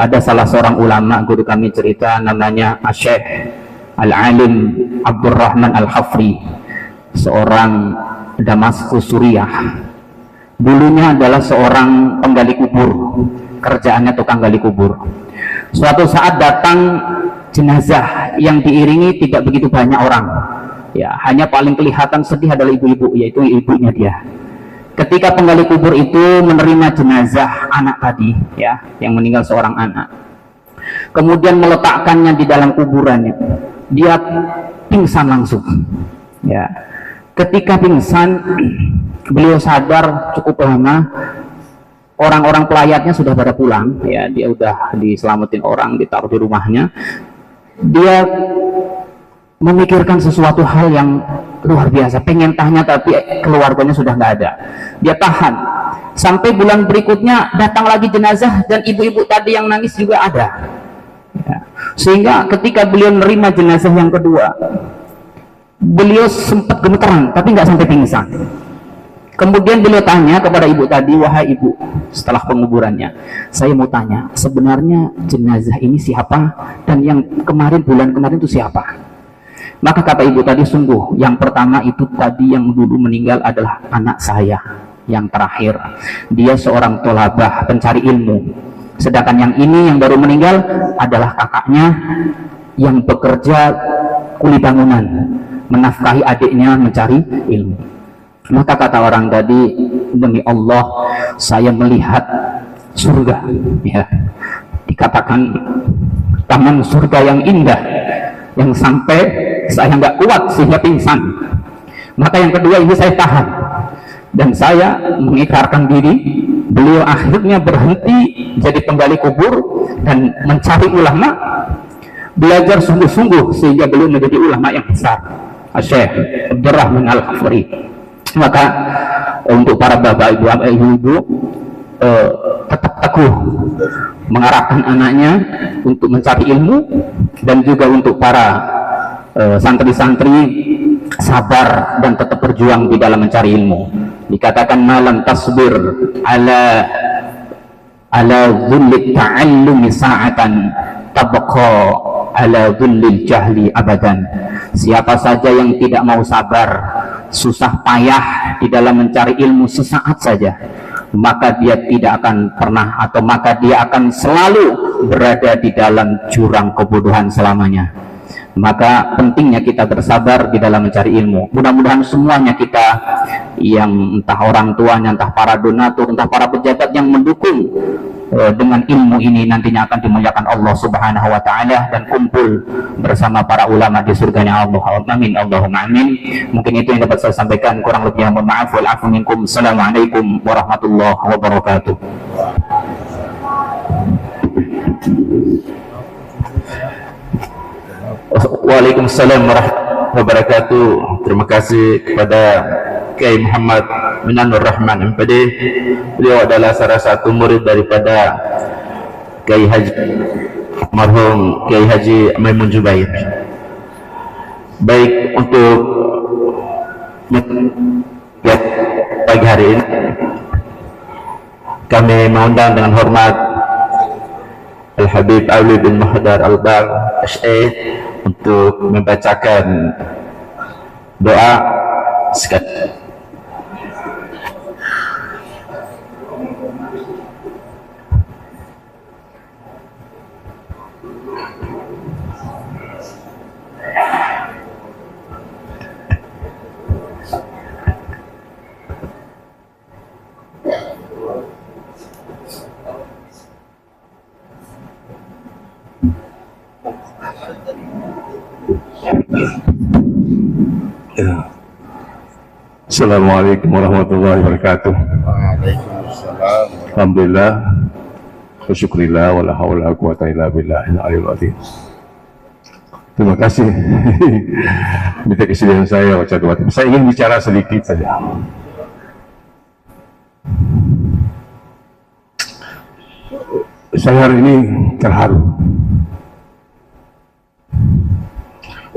ada salah seorang ulama, guru kami cerita, namanya Syekh Al-Alim Abdurrahman Al-Hafri, seorang Damaskus Suriah. Dulunya adalah seorang penggali kubur, kerjaannya tukang gali kubur. Suatu saat datang jenazah yang diiringi tidak begitu banyak orang, ya, hanya paling kelihatan sedih adalah ibu-ibu, yaitu ibunya dia. Ketika penggali kubur itu menerima jenazah anak tadi, ya, yang meninggal seorang anak, kemudian meletakkannya di dalam kuburannya, dia pingsan langsung, ya. Ketika pingsan, beliau sadar cukup lama. Orang-orang pelayatnya sudah pada pulang, ya, dia udah diselamatin orang, ditaruh di rumahnya. Dia memikirkan sesuatu hal yang luar biasa, pengen tanya tapi keluarganya sudah nggak ada. Dia tahan sampai bulan berikutnya datang lagi jenazah dan ibu-ibu tadi yang nangis juga ada, ya. Sehingga ketika beliau menerima jenazah yang kedua, beliau sempat gemeteran tapi nggak sampai pingsan. Kemudian beliau tanya kepada ibu tadi, wahai ibu, setelah penguburannya, saya mau tanya, sebenarnya jenazah ini siapa? Dan yang kemarin, bulan kemarin itu siapa? Maka kata ibu tadi, sungguh, yang pertama itu tadi yang dulu meninggal adalah anak saya. Yang terakhir, dia seorang tolabah, pencari ilmu. Sedangkan yang ini yang baru meninggal adalah kakaknya yang bekerja kuli bangunan, menafkahi adiknya mencari ilmu. Maka kata orang tadi, demi Allah saya melihat surga, ya. Dikatakan taman surga yang indah, yang sampai saya nggak kuat sehingga pingsan. Maka yang kedua ini saya tahan dan saya mengikrarkan diri. Beliau akhirnya berhenti jadi penggali kubur dan mencari ulama, belajar sungguh-sungguh sehingga beliau menjadi ulama yang besar, Syekh Abdurrahman Al-Hafri. Maka untuk para bapak ibu tetap teguh mengarahkan anaknya untuk mencari ilmu, dan juga untuk para santri-santri sabar dan tetap berjuang di dalam mencari ilmu. Dikatakan malam tasbir ala dhullit ta'allumi sa'atan tabqa ala dhullil jahli abadan. Siapa saja yang tidak mau sabar, susah payah di dalam mencari ilmu sesaat saja, maka dia tidak akan pernah, atau maka dia akan selalu berada di dalam jurang kebodohan selamanya. Maka pentingnya kita bersabar di dalam mencari ilmu. Mudah-mudahan semuanya kita, yang entah orang tuanya, entah para donatur, entah para pejabat yang mendukung, dengan ilmu ini nantinya akan dimuliakan Allah Subhanahu wa taala dan kumpul bersama para ulama di surganya Allah. Amin Allahumma amin. Mungkin itu yang dapat saya sampaikan, kurang lebihnya mohon maaf. Wal afu minkum. Assalamualaikum warahmatullahi wabarakatuh. Waalaikumsalam warahmatullahi wabarakatuh. Terima kasih kepada Kiai Muhammad Minanur Rahman MPD. Beliau adalah salah satu murid daripada Kiai Haji marhum Kiai Haji Maimun Jubair. Baik, untuk pagi hari ini kami mengundang dengan hormat Al-Habib Ali bin Muhdar Al-Bal SE untuk membacakan doa sekali. Assalamualaikum warahmatullahi wabarakatuh. Waalaikumsalam. Alhamdulillah, syukurillah, wala hawla quwata illa billahil aliyil azim. Terima kasih. Minta kesediaan saya baca doa. Saya ingin bicara sedikit saja. Saya hari ini terharu.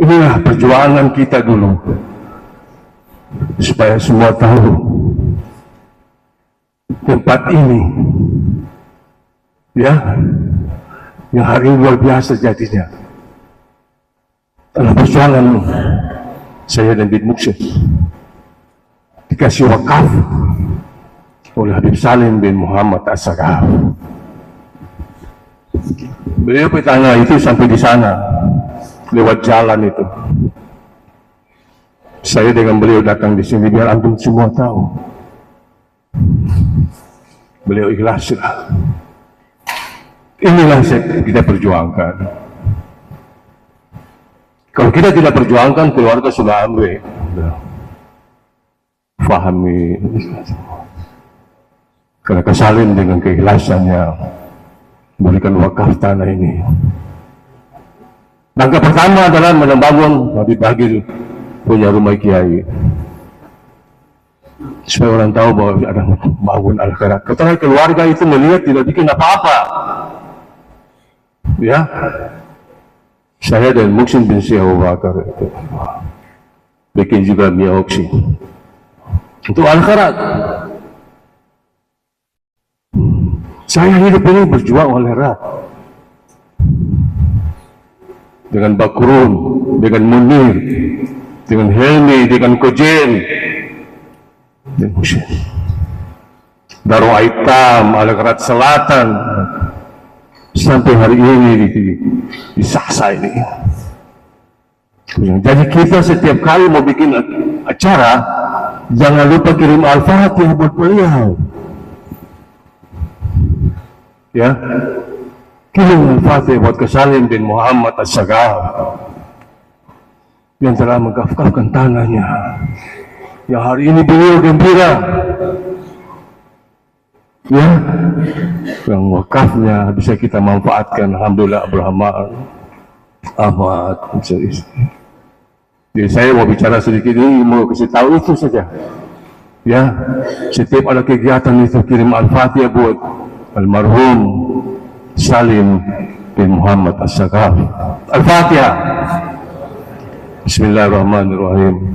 Inilah perjuangan kita dulu, supaya semua tahu tempat ini, ya, yang hari ini luar biasa jadinya adalah perjuangan saya dan bin Muksin, dikasih wakaf oleh Habib Salim bin Muhammad As-Sagaf. Beliau bertanya itu sampai di sana, lewat jalan itu. Saya dengan beliau datang di sini biar antum semua tahu. Beliau ikhlaslah. Inilah yang kita perjuangkan. Kalau kita tidak perjuangkan, keluarga sudah ambil. Fahami. Karena kesalin dengan keikhlasannya berikan wakaf tanah ini. Langkah pertama adalah membangun dibagi punya rumah kiai, supaya orang tahu bahwa ada bangun akhirat. Ketika keluarga itu melihat tidak bikin apa-apa, ya, saya dan Muksin bin Syekh Abu Bakar itu bikin juga mioksi untuk akhirat. Saya hidup ini berjuang akhirat dengan Bakurun, dengan Munir, dengan Helmi, dengan Kojen, dan Husin. Darul Aitam, Al-Gharat Selatan, sampai hari ini di Saksa ini. Jadi kita setiap kali mau bikin acara, jangan lupa kirim Al-Fatihah buat beliau. Ya, kirim Al-Fatihah buat Salim bin Muhammad As-Sagaf yang telah mengkafkafkan tanahnya, yang hari ini beliau gembira, ya, yang wakafnya bisa kita manfaatkan. Alhamdulillah, Abrahman Ahmad. Jadi saya mau bicara sedikit ini, mau kasih tahu itu saja, ya. Setiap ada kegiatan itu kirim Al-Fatihah buat almarhum Salim bin Muhammad As-Sagaf. Al-Fatihah. Bismillahirrahmanirrahim.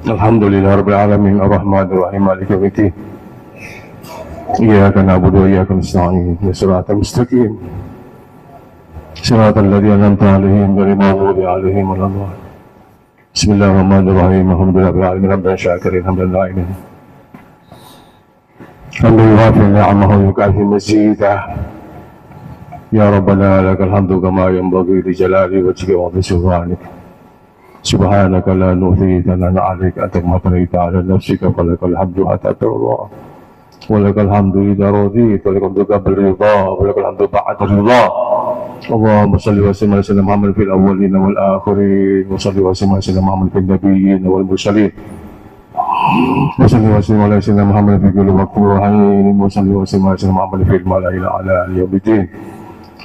Alhamdulillahirabbil alamin, arrahmanirrahim, maliki yaumiddin. Iyyaka na'budu wa iyyaka nasta'in. Shiratal mustaqim. Shiratal ladzina an'amta 'alaihim ghairil maghdubi 'alaihim waladdallin. Bismillahirrahmanirrahim. Alhamdulillahirabbil alamin, hamdan syakirin, hamdan la'imin. Hamdan yuwafi ni'amahu wa yukafi mazidah. Ya Rabbana lakal hamdu kama yanbaghi li jalali wajhika wa li sultanik. Subhanaka la nu'thi thanan 'alaika anta kama thanaita 'ala nafsika falakal hamdu hatta tarda. ولك الحمد إذا رضيت ولك الحمد قبل الرضا ولك الحمد بعد الرضا. اللهم صل وسلم على سيدنا محمد في الأولين والآخرين وصل وسلم على سيدنا محمد في النبيين والمرسلين وصل وسلم على سيدنا محمد في كل وقت وحين وصل وسلم على سيدنا محمد في الملأ الأعلى يوم الدين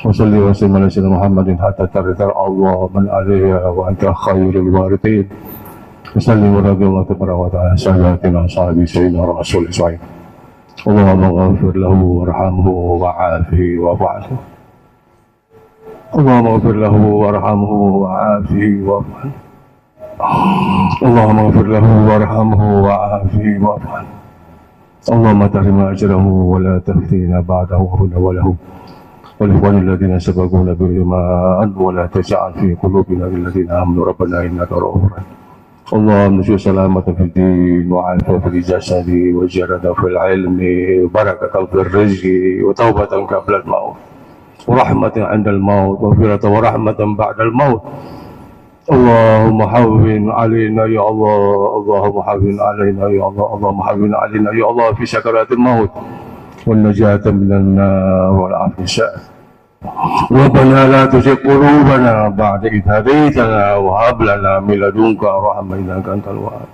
وصل وسلم على سيدنا محمد حتى ترث الله من عليها وأنت خير الوارثين وسلم ورضي الله تبارك وتعالى عن ساداتنا وصحبه سيدنا رسول الله. اللهم اغفر له وارحمه وعافه واعف عنه. اللهم اغفر له وارحمه وعافه واعف عنه. اللهم اغفر له وارحمه وعافه واعف عنه. اللهم تحرم اجره ولا تفتنا بعده هنا وله والاخوان الذين سبقونا بالايمان ولا تجعل في قلوبنا للذين امنوا ربنا انك رؤوف رحيم. اللهم نشوف سلامة في الدين وعافية في الجسد وزيادة في العلم وبركة في الرزق وتوبة قبل الموت ورحمة عند الموت ومغفرة ورحمة بعد الموت. اللهم حوّن علينا يا الله. اللهم حوّن علينا يا الله. اللهم حوّن علينا يا الله في سكرات الموت والنجاة من النار والعافية. ربنا لا تزغ قلوبنا بعد إذ هديتنا وهب لنا من لدنك رحمة إنك أنت الوهاب.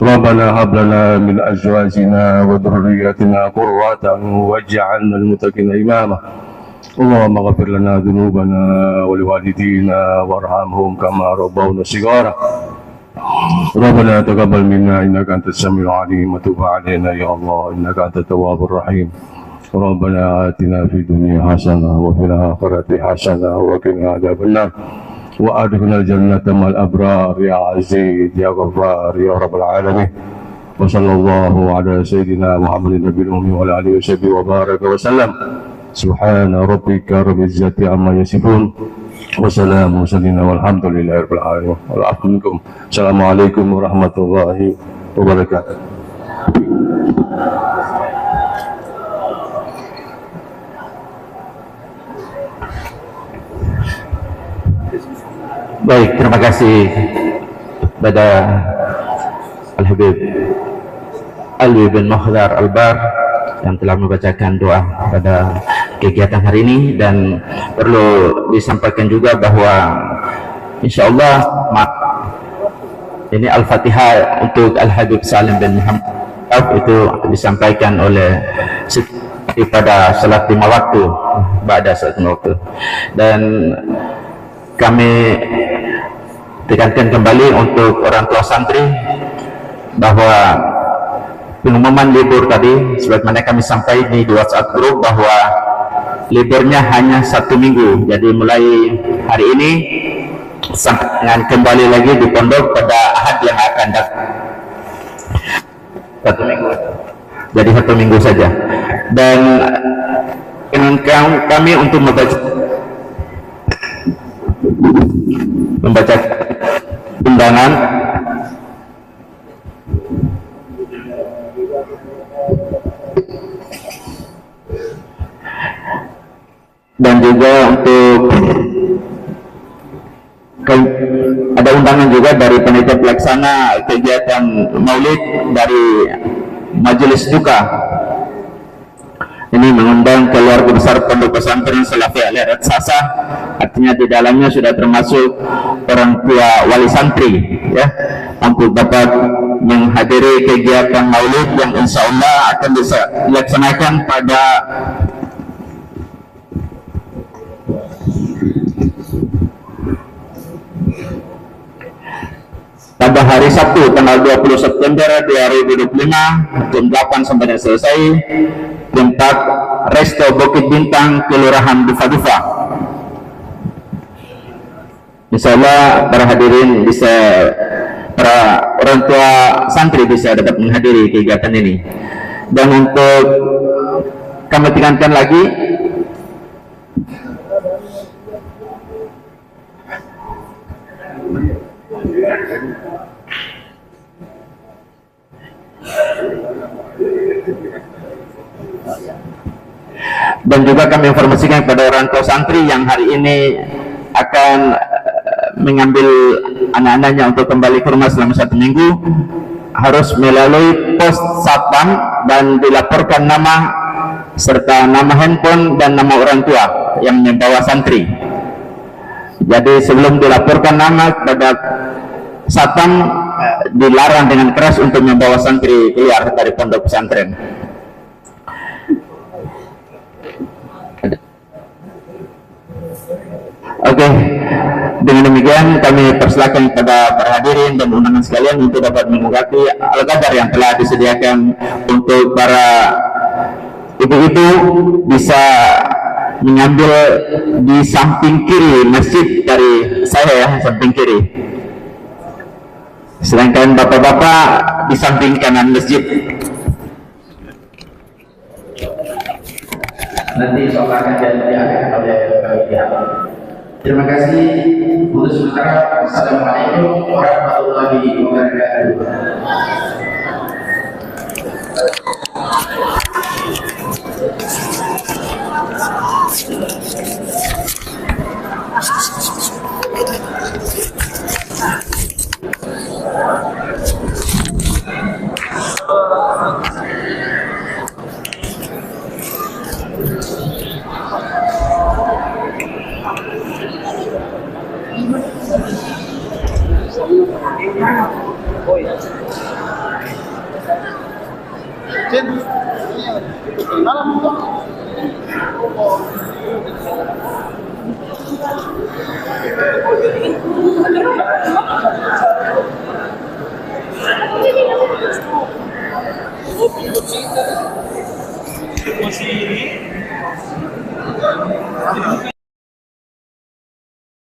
ربنا هب لنا من أزواجنا وذرياتنا قرة واجعلنا للمتقين إماما. اللهم اغفر لنا ذنوبنا ولوالدينا وارحمهم كما ربونا صغارا. ربنا تقبل منا إنك أنت السميع العليم وتب علينا يا الله إنك أنت التواب الرحيم. ربنا آتنا في الدنيا حسنة وفي الآخرة حسنة وقنا عذاب النار وأدخلنا الجنة مع الأبرار يا عزيز يا غفار يا رب العالمين. وصلى الله على سيدنا محمد النبي الأمي وعلى آله وصحبه وبارك وسلم. سبحان ربك رب العزة عما يصفون وسلام المرسلين والحمد لله رب العالمين. والعفو منكم. السلام عليكم ورحمة الله وبركاته. Baik, terima kasih kepada Al-Habib Alwi bin Muhdar Al-Bar yang telah membacakan doa pada kegiatan hari ini. Dan perlu disampaikan juga bahwa insya Allah ini Al-Fatihah untuk Al-Habib Salim bin Muhammad itu disampaikan oleh pada salat 5 waktu, pada salat 5 waktu. Dan kami tekankan kembali untuk orang tua santri bahwa pengumuman libur tadi sebagaimana kami sampaikan di WhatsApp grup bahwa liburnya hanya 1 minggu. Jadi mulai hari ini sampai dengan kembali lagi di pondok pada Ahad yang akan datang. 1 minggu. Jadi 1 minggu saja. Dan kami untuk membaca undangan dan juga untuk ada undangan juga dari panitia pelaksana kegiatan Maulid dari Majelis Duka. Ini mengundang keluarga besar Pondok Pesantren Salafi Al-Irad Sasa, artinya di dalamnya sudah termasuk orang tua wali santri, ya, untuk dapat menghadiri kegiatan Maulid yang insya Allah akan dilaksanakan pada hari Sabtu tanggal 20 September 2025 jam 8 sampai selesai, tempat Resto Bukit Bintang, Kelurahan Dufa-Dufa. Insya Allah para hadirin bisa, para orang tua santri bisa dapat menghadiri kegiatan ini. Dan untuk kami tekankan lagi, Dan juga kami informasikan kepada orang tua santri yang hari ini akan mengambil anak-anaknya untuk kembali ke rumah selama 1 minggu, harus melalui pos satpam dan dilaporkan nama serta nama handphone dan nama orang tua yang membawa santri. Jadi sebelum dilaporkan nama kepada satpam, dilarang dengan keras untuk membawa santri keluar dari pondok pesantren. Oke, dengan demikian kami persilakan kepada para hadirin dan undangan sekalian untuk dapat mengikuti al-qadar yang telah disediakan untuk para ibu-ibu. Bisa mengambil di samping kiri masjid dari saya ya, samping kiri. Sedangkan bapak-bapak di samping kanan masjid. Nanti soal akan diadakan oleh panitia. Terima kasih. Untuk sementara, Assalamualaikum warahmatullahi wabarakatuh. Masih